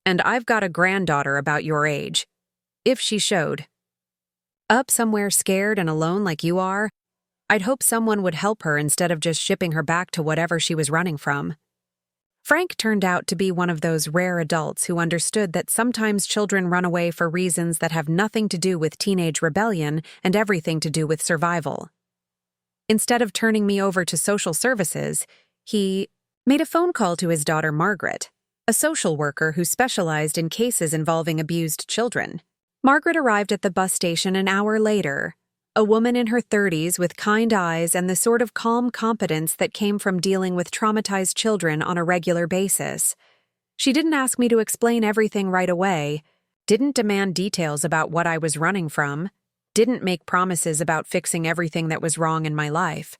"and I've got a granddaughter about your age. If she showed up somewhere scared and alone like you are, I'd hope someone would help her instead of just shipping her back to whatever she was running from." Frank turned out to be one of those rare adults who understood that sometimes children run away for reasons that have nothing to do with teenage rebellion and everything to do with survival. Instead of turning me over to social services, he made a phone call to his daughter Margaret, a social worker who specialized in cases involving abused children. Margaret arrived at the bus station an hour later, a woman in her 30s with kind eyes and the sort of calm competence that came from dealing with traumatized children on a regular basis. She didn't ask me to explain everything right away, didn't demand details about what I was running from, didn't make promises about fixing everything that was wrong in my life.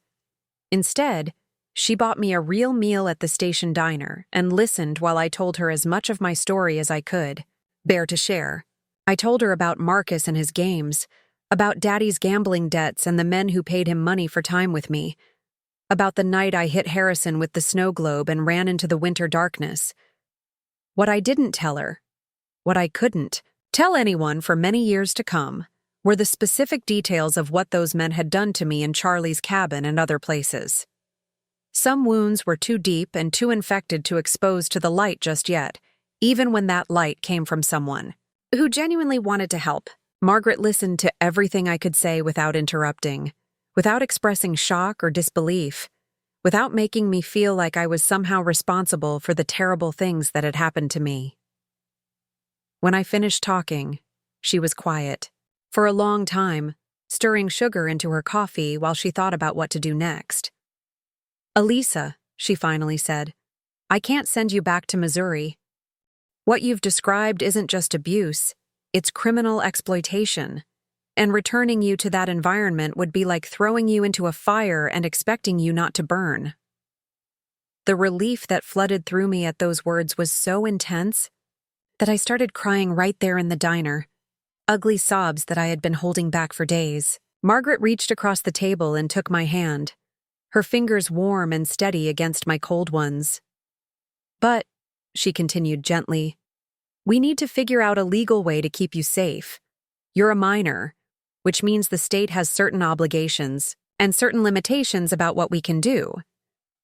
Instead, she bought me a real meal at the station diner and listened while I told her as much of my story as I could bear to share. I told her about Marcus and his games, about Daddy's gambling debts and the men who paid him money for time with me, about the night I hit Harrison with the snow globe and ran into the winter darkness. What I didn't tell her, what I couldn't tell anyone for many years to come, were the specific details of what those men had done to me in Charlie's cabin and other places. Some wounds were too deep and too infected to expose to the light just yet, even when that light came from someone who genuinely wanted to help. Margaret listened to everything I could say without interrupting, without expressing shock or disbelief, without making me feel like I was somehow responsible for the terrible things that had happened to me. When I finished talking, she was quiet, for a long time, stirring sugar into her coffee while she thought about what to do next. "Allysa," she finally said, "I can't send you back to Missouri. What you've described isn't just abuse, it's criminal exploitation, and returning you to that environment would be like throwing you into a fire and expecting you not to burn." The relief that flooded through me at those words was so intense that I started crying right there in the diner. Ugly sobs that I had been holding back for days. Margaret reached across the table and took my hand, her fingers warm and steady against my cold ones. "But," she continued gently, "we need to figure out a legal way to keep you safe. You're a minor, which means the state has certain obligations and certain limitations about what we can do.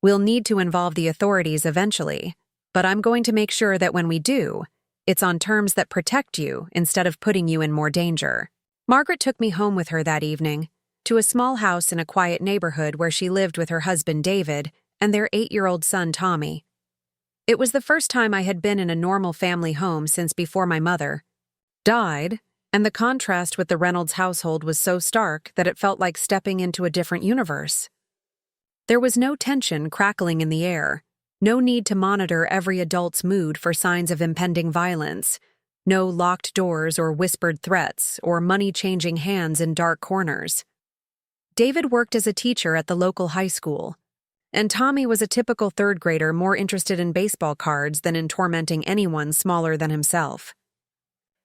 We'll need to involve the authorities eventually, but I'm going to make sure that when we do, it's on terms that protect you instead of putting you in more danger." Margaret took me home with her that evening, to a small house in a quiet neighborhood where she lived with her husband David and their 8-year-old son Tommy. It was the first time I had been in a normal family home since before my mother died, and the contrast with the Reynolds household was so stark that it felt like stepping into a different universe. There was no tension crackling in the air, no need to monitor every adult's mood for signs of impending violence, no locked doors or whispered threats or money changing hands in dark corners. David worked as a teacher at the local high school, and Tommy was a typical third grader more interested in baseball cards than in tormenting anyone smaller than himself.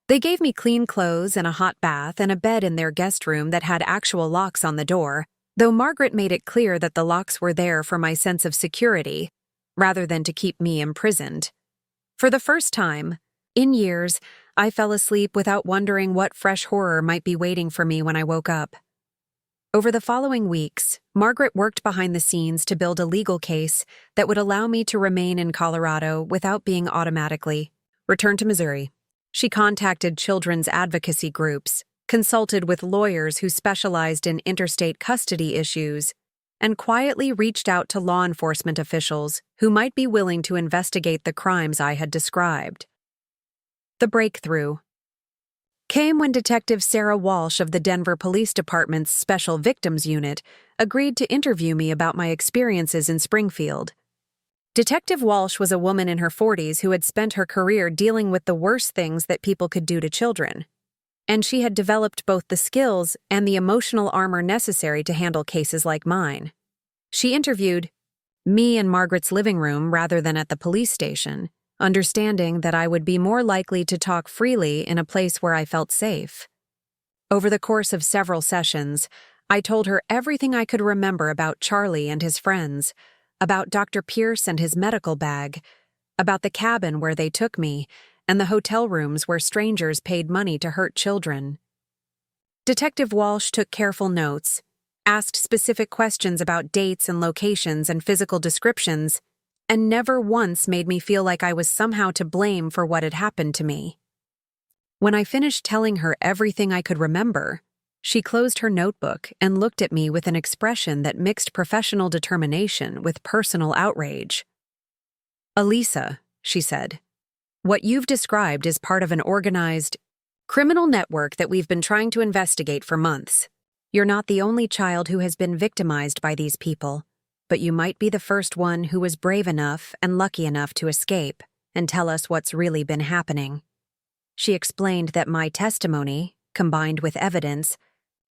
They gave me clean clothes and a hot bath and a bed in their guest room that had actual locks on the door, though Margaret made it clear that the locks were there for my sense of security, rather than to keep me imprisoned. For the first time, in years, I fell asleep without wondering what fresh horror might be waiting for me when I woke up. Over the following weeks, Margaret worked behind the scenes to build a legal case that would allow me to remain in Colorado without being automatically returned to Missouri. She contacted children's advocacy groups, consulted with lawyers who specialized in interstate custody issues, and quietly reached out to law enforcement officials who might be willing to investigate the crimes I had described. The breakthrough came when Detective Sarah Walsh of the Denver Police Department's Special Victims Unit agreed to interview me about my experiences in Springfield. Detective Walsh was a woman in her 40s who had spent her career dealing with the worst things that people could do to children, and she had developed both the skills and the emotional armor necessary to handle cases like mine. She interviewed me in Margaret's living room rather than at the police station, understanding that I would be more likely to talk freely in a place where I felt safe. Over the course of several sessions, I told her everything I could remember about Charlie and his friends, about Dr. Pierce and his medical bag, about the cabin where they took me, and the hotel rooms where strangers paid money to hurt children. Detective Walsh took careful notes, asked specific questions about dates and locations and physical descriptions, and never once made me feel like I was somehow to blame for what had happened to me. When I finished telling her everything I could remember, she closed her notebook and looked at me with an expression that mixed professional determination with personal outrage. "Allysa," she said, "what you've described is part of an organized criminal network that we've been trying to investigate for months. You're not the only child who has been victimized by these people, but you might be the first one who was brave enough and lucky enough to escape and tell us what's really been happening." She explained that my testimony, combined with evidence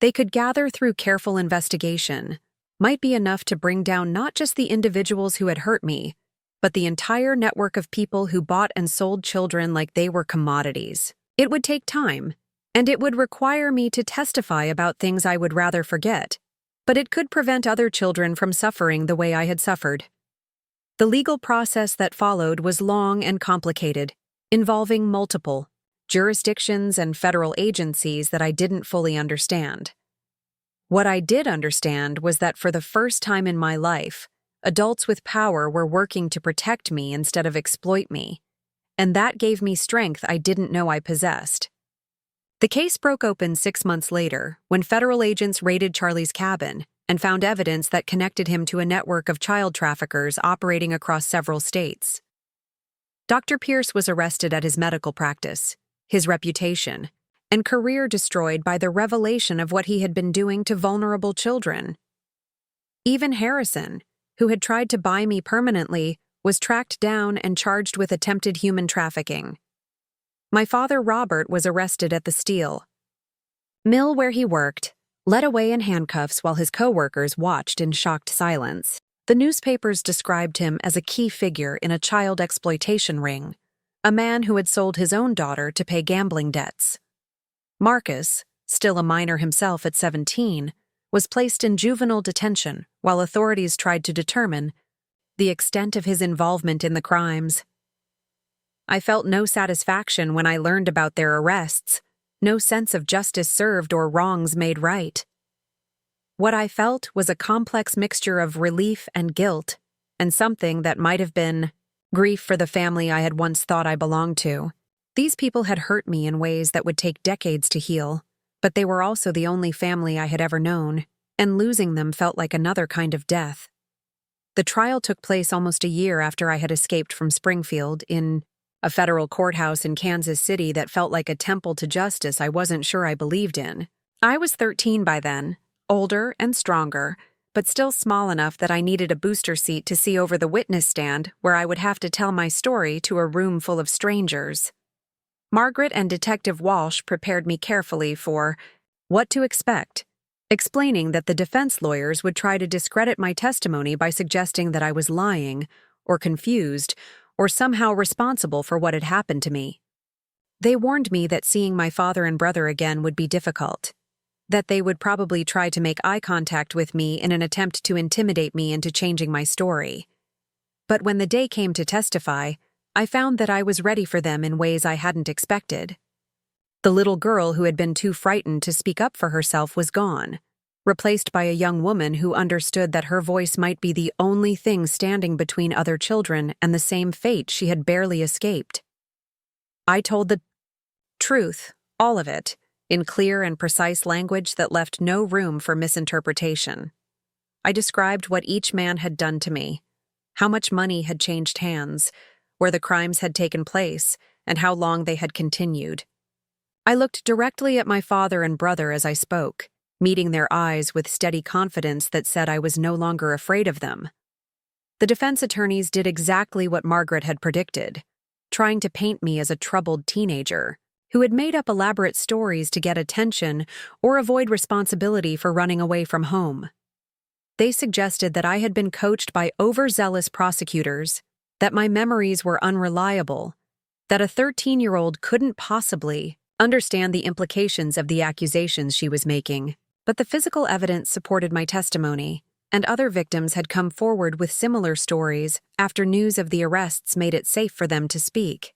they could gather through careful investigation, might be enough to bring down not just the individuals who had hurt me, but the entire network of people who bought and sold children like they were commodities. It would take time, and it would require me to testify about things I would rather forget, but it could prevent other children from suffering the way I had suffered. The legal process that followed was long and complicated, involving multiple jurisdictions and federal agencies that I didn't fully understand. What I did understand was that for the first time in my life, adults with power were working to protect me instead of exploit me, and that gave me strength I didn't know I possessed. The case broke open 6 months later when federal agents raided Charlie's cabin and found evidence that connected him to a network of child traffickers operating across several states. Dr. Pierce was arrested at his medical practice, his reputation, and career destroyed by the revelation of what he had been doing to vulnerable children. Even Harrison, who had tried to buy me permanently, was tracked down and charged with attempted human trafficking. My father, Robert, was arrested at the steel mill where he worked, led away in handcuffs while his co-workers watched in shocked silence. The newspapers described him as a key figure in a child exploitation ring, a man who had sold his own daughter to pay gambling debts. Marcus, still a minor himself at 17, was placed in juvenile detention while authorities tried to determine the extent of his involvement in the crimes. I felt no satisfaction when I learned about their arrests, no sense of justice served or wrongs made right. What I felt was a complex mixture of relief and guilt, and something that might have been grief for the family I had once thought I belonged to. These people had hurt me in ways that would take decades to heal, but they were also the only family I had ever known, and losing them felt like another kind of death. The trial took place almost a year after I had escaped from Springfield, in a federal courthouse in Kansas City that felt like a temple to justice I wasn't sure I believed in. I was 13 by then, older and stronger, but still small enough that I needed a booster seat to see over the witness stand where I would have to tell my story to a room full of strangers. Margaret and Detective Walsh prepared me carefully for what to expect, explaining that the defense lawyers would try to discredit my testimony by suggesting that I was lying, or confused, or somehow responsible for what had happened to me. They warned me that seeing my father and brother again would be difficult, that they would probably try to make eye contact with me in an attempt to intimidate me into changing my story. But when the day came to testify, I found that I was ready for them in ways I hadn't expected. The little girl who had been too frightened to speak up for herself was gone, replaced by a young woman who understood that her voice might be the only thing standing between other children and the same fate she had barely escaped. I told the truth, all of it, in clear and precise language that left no room for misinterpretation. I described what each man had done to me, how much money had changed hands, where the crimes had taken place, and how long they had continued. I looked directly at my father and brother as I spoke, meeting their eyes with steady confidence that said I was no longer afraid of them. The defense attorneys did exactly what Margaret had predicted, trying to paint me as a troubled teenager who had made up elaborate stories to get attention or avoid responsibility for running away from home. They suggested that I had been coached by overzealous prosecutors, that my memories were unreliable, that a 13-year-old couldn't possibly understand the implications of the accusations she was making. But the physical evidence supported my testimony, and other victims had come forward with similar stories after news of the arrests made it safe for them to speak.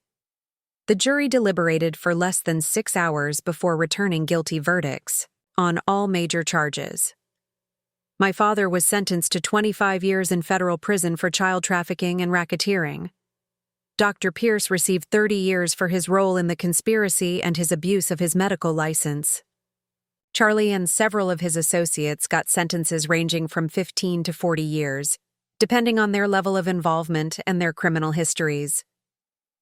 The jury deliberated for less than 6 hours before returning guilty verdicts on all major charges. My father was sentenced to 25 years in federal prison for child trafficking and racketeering. Dr. Pierce received 30 years for his role in the conspiracy and his abuse of his medical license. Charlie and several of his associates got sentences ranging from 15 to 40 years, depending on their level of involvement and their criminal histories.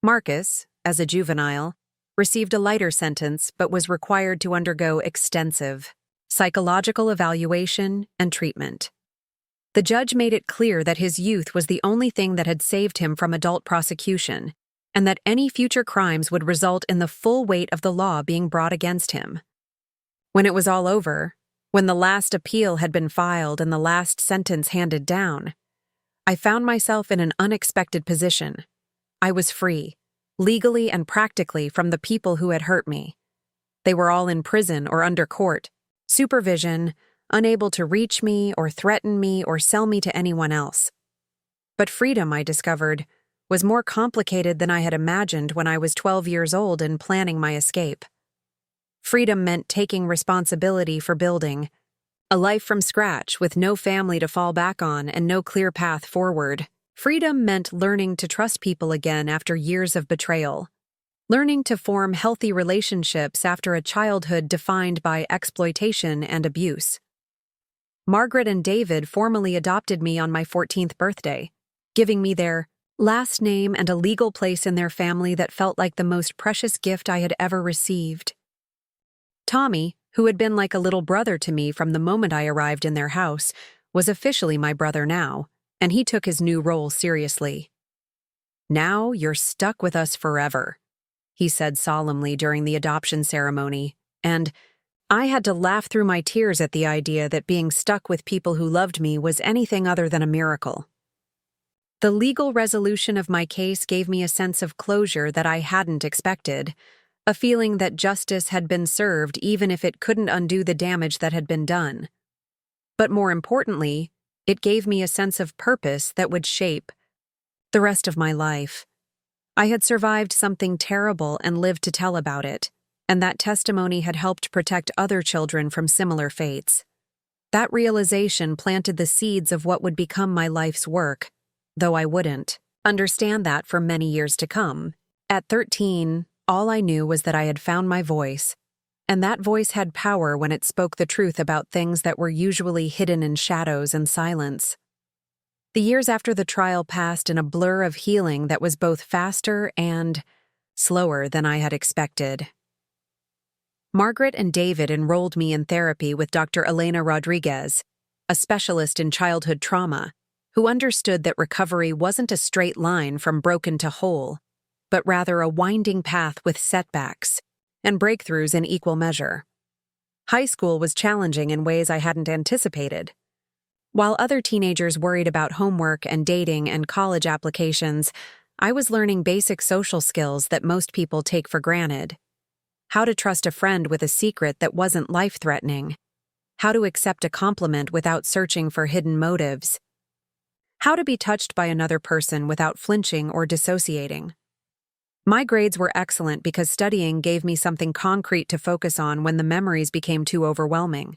Marcus, as a juvenile, received a lighter sentence but was required to undergo extensive psychological evaluation and treatment. The judge made it clear that his youth was the only thing that had saved him from adult prosecution, and that any future crimes would result in the full weight of the law being brought against him. When it was all over, when the last appeal had been filed and the last sentence handed down, I found myself in an unexpected position. I was free, legally and practically, from the people who had hurt me. They were all in prison or under court supervision, unable to reach me or threaten me or sell me to anyone else. But freedom, I discovered, was more complicated than I had imagined when I was 12 years old and planning my escape. Freedom meant taking responsibility for building a life from scratch with no family to fall back on and no clear path forward. Freedom meant learning to trust people again after years of betrayal, learning to form healthy relationships after a childhood defined by exploitation and abuse. Margaret and David formally adopted me on my 14th birthday, giving me their last name and a legal place in their family that felt like the most precious gift I had ever received. Tommy, who had been like a little brother to me from the moment I arrived in their house, was officially my brother now, and he took his new role seriously. "Now you're stuck with us forever," he said solemnly during the adoption ceremony, and I had to laugh through my tears at the idea that being stuck with people who loved me was anything other than a miracle. The legal resolution of my case gave me a sense of closure that I hadn't expected, a feeling that justice had been served even if it couldn't undo the damage that had been done. But more importantly, it gave me a sense of purpose that would shape the rest of my life. I had survived something terrible and lived to tell about it, and that testimony had helped protect other children from similar fates. That realization planted the seeds of what would become my life's work, though I wouldn't understand that for many years to come. At 13, all I knew was that I had found my voice, and that voice had power when it spoke the truth about things that were usually hidden in shadows and silence. The years after the trial passed in a blur of healing that was both faster and slower than I had expected. Margaret and David enrolled me in therapy with Dr. Elena Rodriguez, a specialist in childhood trauma, who understood that recovery wasn't a straight line from broken to whole, but rather a winding path with setbacks and breakthroughs in equal measure. High school was challenging in ways I hadn't anticipated. While other teenagers worried about homework and dating and college applications, I was learning basic social skills that most people take for granted. How to trust a friend with a secret that wasn't life-threatening. How to accept a compliment without searching for hidden motives. How to be touched by another person without flinching or dissociating. My grades were excellent because studying gave me something concrete to focus on when the memories became too overwhelming.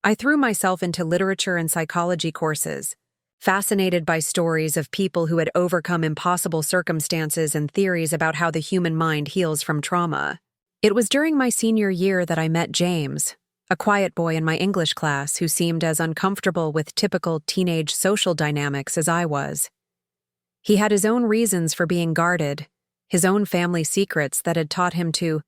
I threw myself into literature and psychology courses, fascinated by stories of people who had overcome impossible circumstances and theories about how the human mind heals from trauma. It was during my senior year that I met James, a quiet boy in my English class who seemed as uncomfortable with typical teenage social dynamics as I was. He had his own reasons for being guarded, his own family secrets that had taught him to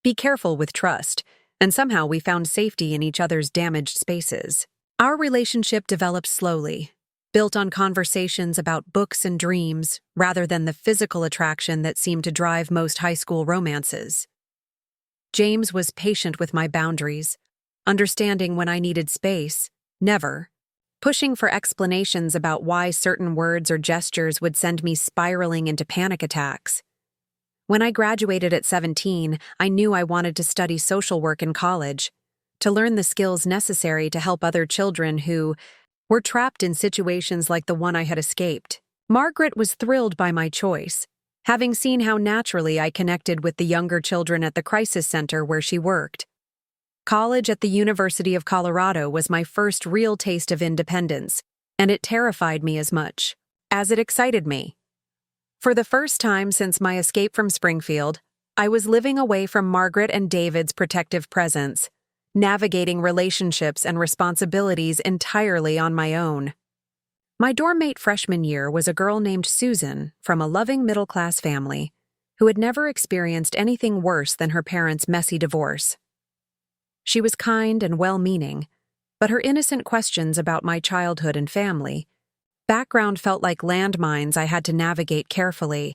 be careful with trust, and somehow we found safety in each other's damaged spaces. Our relationship developed slowly, built on conversations about books and dreams rather than the physical attraction that seemed to drive most high school romances. James was patient with my boundaries, understanding when I needed space, never pushing for explanations about why certain words or gestures would send me spiraling into panic attacks. When I graduated at 17, I knew I wanted to study social work in college, to learn the skills necessary to help other children who were trapped in situations like the one I had escaped. Margaret was thrilled by my choice, having seen how naturally I connected with the younger children at the crisis center where she worked. College at the University of Colorado was my first real taste of independence, and it terrified me as much as it excited me. For the first time since my escape from Springfield, I was living away from Margaret and David's protective presence, navigating relationships and responsibilities entirely on my own. My dorm mate freshman year was a girl named Susan from a loving middle-class family who had never experienced anything worse than her parents' messy divorce. She was kind and well-meaning, but her innocent questions about my childhood and family background felt like landmines I had to navigate carefully.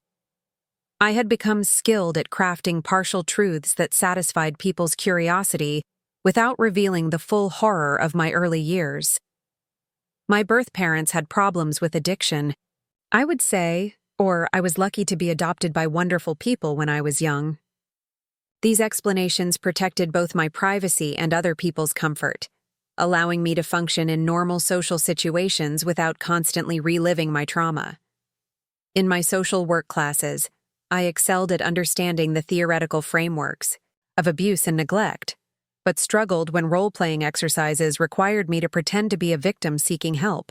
I had become skilled at crafting partial truths that satisfied people's curiosity without revealing the full horror of my early years. My birth parents had problems with addiction, I would say, or I was lucky to be adopted by wonderful people when I was young. These explanations protected both my privacy and other people's comfort, allowing me to function in normal social situations without constantly reliving my trauma. In my social work classes, I excelled at understanding the theoretical frameworks of abuse and neglect, but struggled when role-playing exercises required me to pretend to be a victim seeking help.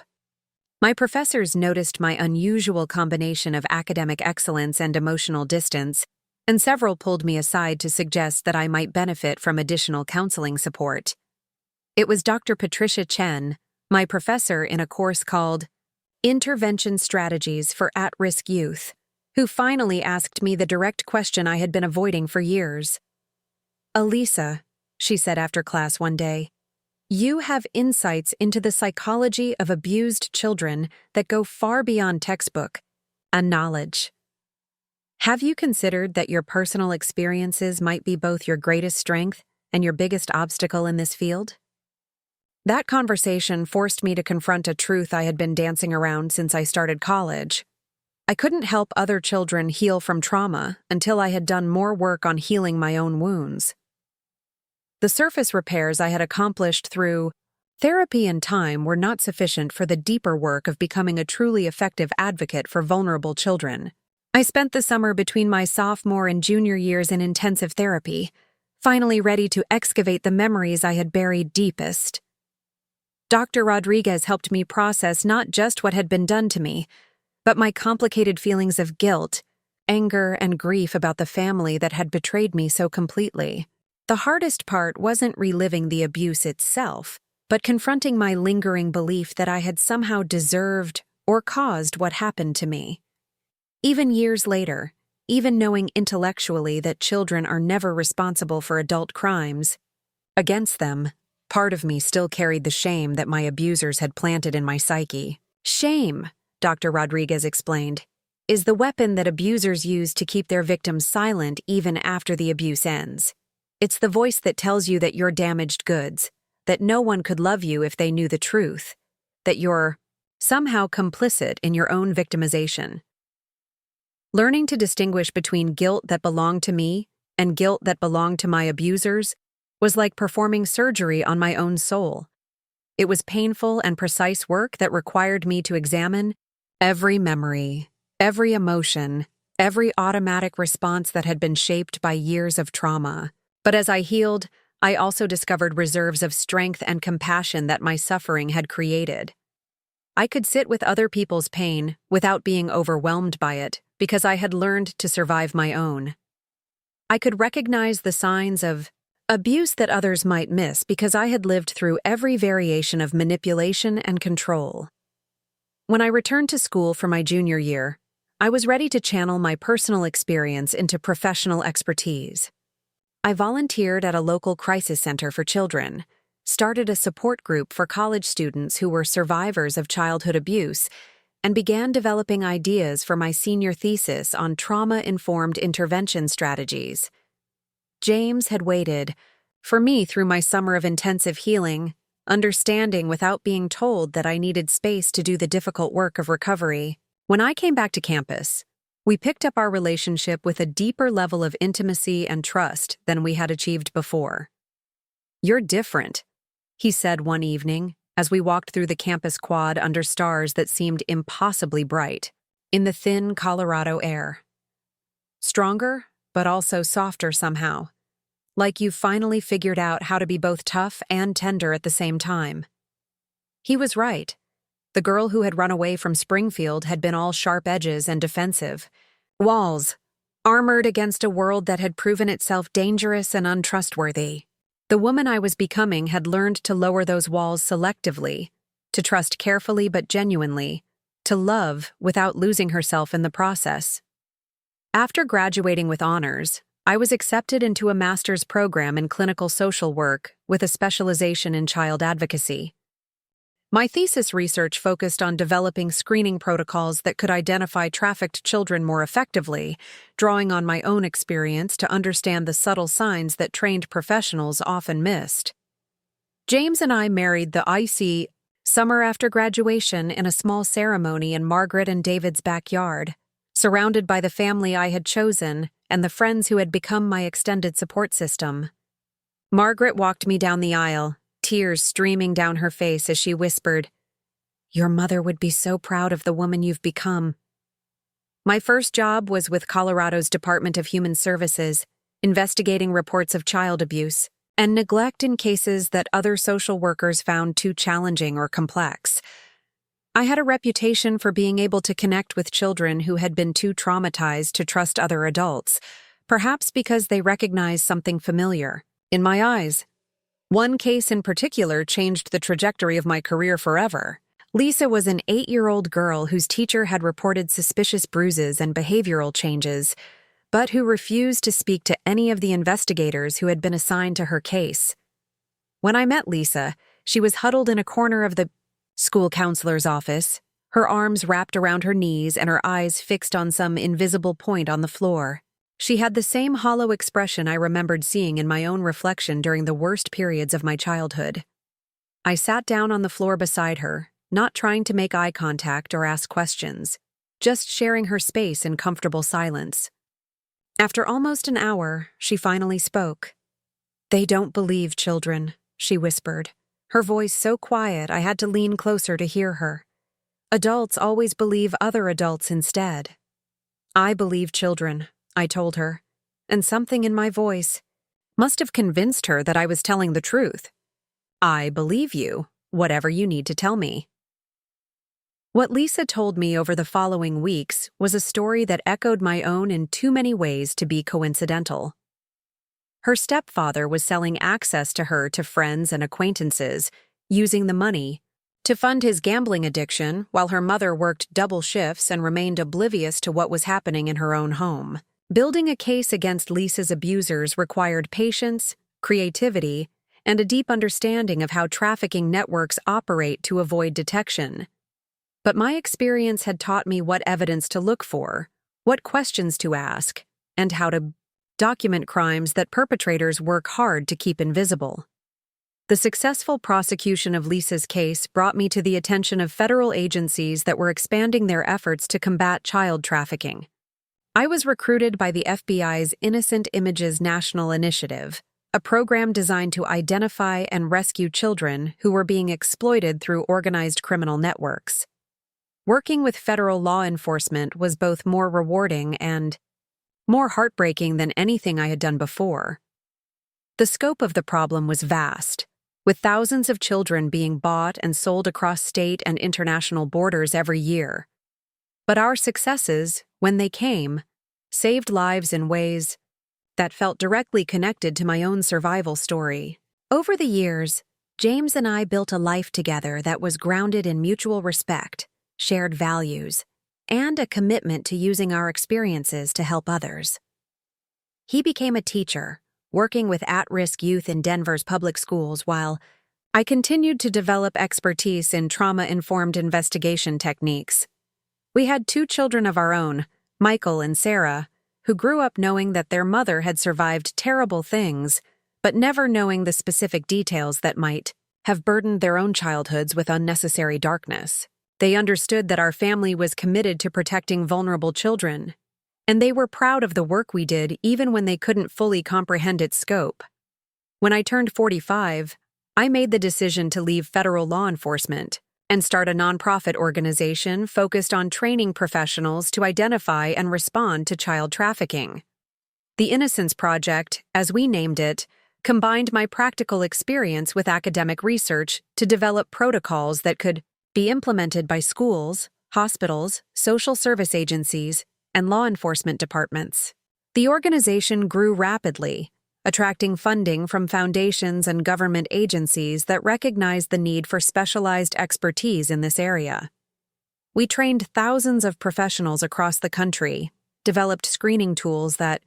My professors noticed my unusual combination of academic excellence and emotional distance, and several pulled me aside to suggest that I might benefit from additional counseling support. It was Dr. Patricia Chen, my professor in a course called Intervention Strategies for At-Risk Youth, who finally asked me the direct question I had been avoiding for years. "Allysa," she said after class one day, "you have insights into the psychology of abused children that go far beyond textbook and knowledge. Have you considered that your personal experiences might be both your greatest strength and your biggest obstacle in this field?" That conversation forced me to confront a truth I had been dancing around since I started college. I couldn't help other children heal from trauma until I had done more work on healing my own wounds. The surface repairs I had accomplished through therapy and time were not sufficient for the deeper work of becoming a truly effective advocate for vulnerable children. I spent the summer between my sophomore and junior years in intensive therapy, finally ready to excavate the memories I had buried deepest. Dr. Rodriguez helped me process not just what had been done to me, but my complicated feelings of guilt, anger, and grief about the family that had betrayed me so completely. The hardest part wasn't reliving the abuse itself, but confronting my lingering belief that I had somehow deserved or caused what happened to me. Even years later, even knowing intellectually that children are never responsible for adult crimes against them, part of me still carried the shame that my abusers had planted in my psyche. Shame, Dr. Rodriguez explained, is the weapon that abusers use to keep their victims silent even after the abuse ends. It's the voice that tells you that you're damaged goods, that no one could love you if they knew the truth, that you're somehow complicit in your own victimization. Learning to distinguish between guilt that belonged to me and guilt that belonged to my abusers was like performing surgery on my own soul. It was painful and precise work that required me to examine every memory, every emotion, every automatic response that had been shaped by years of trauma. But as I healed, I also discovered reserves of strength and compassion that my suffering had created. I could sit with other people's pain without being overwhelmed by it because I had learned to survive my own. I could recognize the signs of abuse that others might miss because I had lived through every variation of manipulation and control. When I returned to school for my junior year, I was ready to channel my personal experience into professional expertise. I volunteered at a local crisis center for children, started a support group for college students who were survivors of childhood abuse, and began developing ideas for my senior thesis on trauma-informed intervention strategies. James had waited for me through my summer of intensive healing, understanding without being told that I needed space to do the difficult work of recovery. When I came back to campus, we picked up our relationship with a deeper level of intimacy and trust than we had achieved before. "You're different," he said one evening as we walked through the campus quad under stars that seemed impossibly bright, in the thin Colorado air. "Stronger, but also softer somehow. Like you've finally figured out how to be both tough and tender at the same time." He was right. The girl who had run away from Springfield had been all sharp edges and defensive. Walls, armored against a world that had proven itself dangerous and untrustworthy. The woman I was becoming had learned to lower those walls selectively, to trust carefully but genuinely, to love without losing herself in the process. After graduating with honors, I was accepted into a master's program in clinical social work with a specialization in child advocacy. My thesis research focused on developing screening protocols that could identify trafficked children more effectively, drawing on my own experience to understand the subtle signs that trained professionals often missed. James and I married the icy summer after graduation in a small ceremony in Margaret and David's backyard, surrounded by the family I had chosen and the friends who had become my extended support system. Margaret walked me down the aisle, tears streaming down her face as she whispered, "Your mother would be so proud of the woman you've become." My first job was with Colorado's Department of Human Services, investigating reports of child abuse and neglect in cases that other social workers found too challenging or complex. I had a reputation for being able to connect with children who had been too traumatized to trust other adults, perhaps because they recognized something familiar in my eyes. One case in particular changed the trajectory of my career forever. Lisa was an 8-year-old girl whose teacher had reported suspicious bruises and behavioral changes, but who refused to speak to any of the investigators who had been assigned to her case. When I met Lisa, she was huddled in a corner of the school counselor's office, her arms wrapped around her knees and her eyes fixed on some invisible point on the floor. She had the same hollow expression I remembered seeing in my own reflection during the worst periods of my childhood. I sat down on the floor beside her, not trying to make eye contact or ask questions, just sharing her space in comfortable silence. After almost an hour, she finally spoke. "They don't believe children," she whispered, her voice so quiet I had to lean closer to hear her. "Adults always believe other adults instead." "I believe children," I told her, and something in my voice must have convinced her that I was telling the truth. "I believe you, whatever you need to tell me." What Lisa told me over the following weeks was a story that echoed my own in too many ways to be coincidental. Her stepfather was selling access to her to friends and acquaintances, using the money to fund his gambling addiction while her mother worked double shifts and remained oblivious to what was happening in her own home. Building a case against Lisa's abusers required patience, creativity, and a deep understanding of how trafficking networks operate to avoid detection. But my experience had taught me what evidence to look for, what questions to ask, and how to document crimes that perpetrators work hard to keep invisible. The successful prosecution of Lisa's case brought me to the attention of federal agencies that were expanding their efforts to combat child trafficking. I was recruited by the FBI's Innocent Images National Initiative, a program designed to identify and rescue children who were being exploited through organized criminal networks. Working with federal law enforcement was both more rewarding and more heartbreaking than anything I had done before. The scope of the problem was vast, with thousands of children being bought and sold across state and international borders every year. But our successes, when they came, saved lives in ways that felt directly connected to my own survival story. Over the years, James and I built a life together that was grounded in mutual respect, shared values, and a commitment to using our experiences to help others. He became a teacher, working with at-risk youth in Denver's public schools while I continued to develop expertise in trauma-informed investigation techniques. We had 2 children of our own, Michael and Sarah, who grew up knowing that their mother had survived terrible things, but never knowing the specific details that might have burdened their own childhoods with unnecessary darkness. They understood that our family was committed to protecting vulnerable children, and they were proud of the work we did even when they couldn't fully comprehend its scope. When I turned 45, I made the decision to leave federal law enforcement and start a nonprofit organization focused on training professionals to identify and respond to child trafficking. The Innocence Project, as we named it, combined my practical experience with academic research to develop protocols that could be implemented by schools, hospitals, social service agencies, and law enforcement departments. The organization grew rapidly, attracting funding from foundations and government agencies that recognized the need for specialized expertise in this area. We trained thousands of professionals across the country, developed screening tools that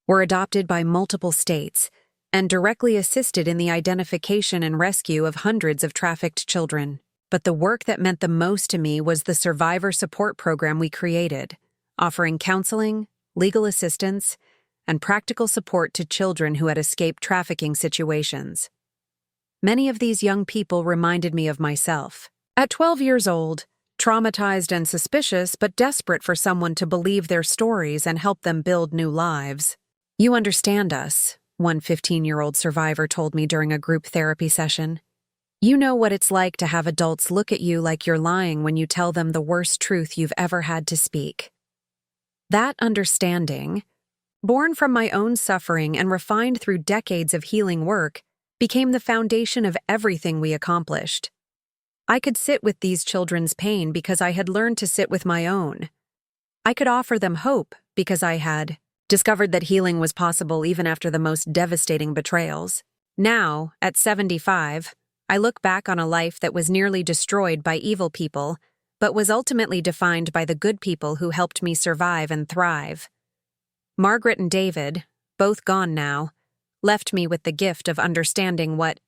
were adopted by multiple states, and directly assisted in the identification and rescue of hundreds of trafficked children. But the work that meant the most to me was the survivor support program we created, offering counseling, legal assistance, and practical support to children who had escaped trafficking situations. Many of these young people reminded me of myself. At 12 years old, traumatized and suspicious but desperate for someone to believe their stories and help them build new lives. "You understand us," one 15-year-old survivor told me during a group therapy session. "You know what it's like to have adults look at you like you're lying when you tell them the worst truth you've ever had to speak." That understanding, born from my own suffering and refined through decades of healing work, became the foundation of everything we accomplished. I could sit with these children's pain because I had learned to sit with my own. I could offer them hope because I had discovered that healing was possible even after the most devastating betrayals. Now, at 75, I look back on a life that was nearly destroyed by evil people, but was ultimately defined by the good people who helped me survive and thrive. Margaret and David, both gone now, left me with the gift of understanding what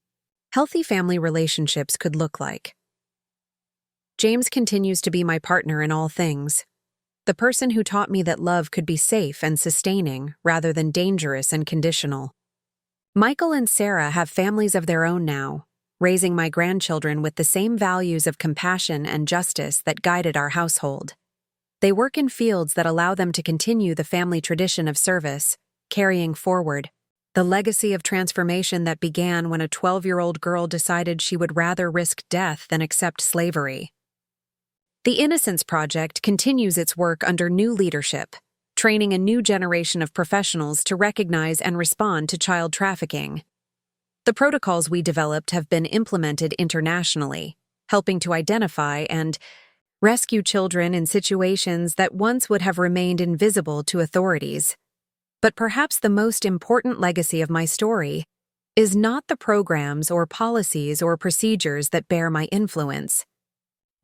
healthy family relationships could look like. James continues to be my partner in all things, the person who taught me that love could be safe and sustaining rather than dangerous and conditional. Michael and Sarah have families of their own now, raising my grandchildren with the same values of compassion and justice that guided our household. They work in fields that allow them to continue the family tradition of service, carrying forward the legacy of transformation that began when a 12-year-old girl decided she would rather risk death than accept slavery. The Innocence Project continues its work under new leadership, training a new generation of professionals to recognize and respond to child trafficking. The protocols we developed have been implemented internationally, helping to identify and rescue children in situations that once would have remained invisible to authorities. But perhaps the most important legacy of my story is not the programs or policies or procedures that bear my influence.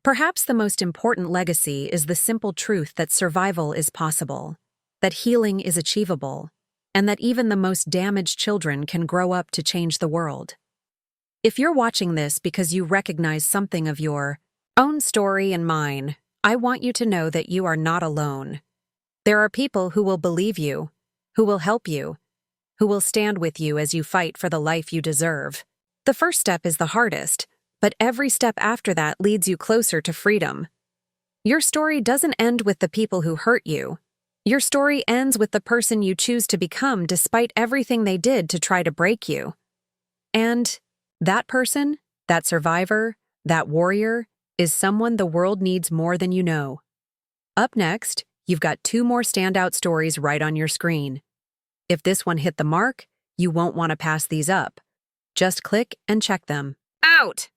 Perhaps the most important legacy is the simple truth that survival is possible, that healing is achievable, and that even the most damaged children can grow up to change the world. If you're watching this because you recognize something of your own story and mine, I want you to know that you are not alone. There are people who will believe you, who will help you, who will stand with you as you fight for the life you deserve. The first step is the hardest, but every step after that leads you closer to freedom. Your story doesn't end with the people who hurt you. Your story ends with the person you choose to become despite everything they did to try to break you. And that person, that survivor, that warrior, is someone the world needs more than you know. Up next, you've got 2 more standout stories right on your screen. If this one hit the mark, you won't want to pass these up. Just click and check them. Out!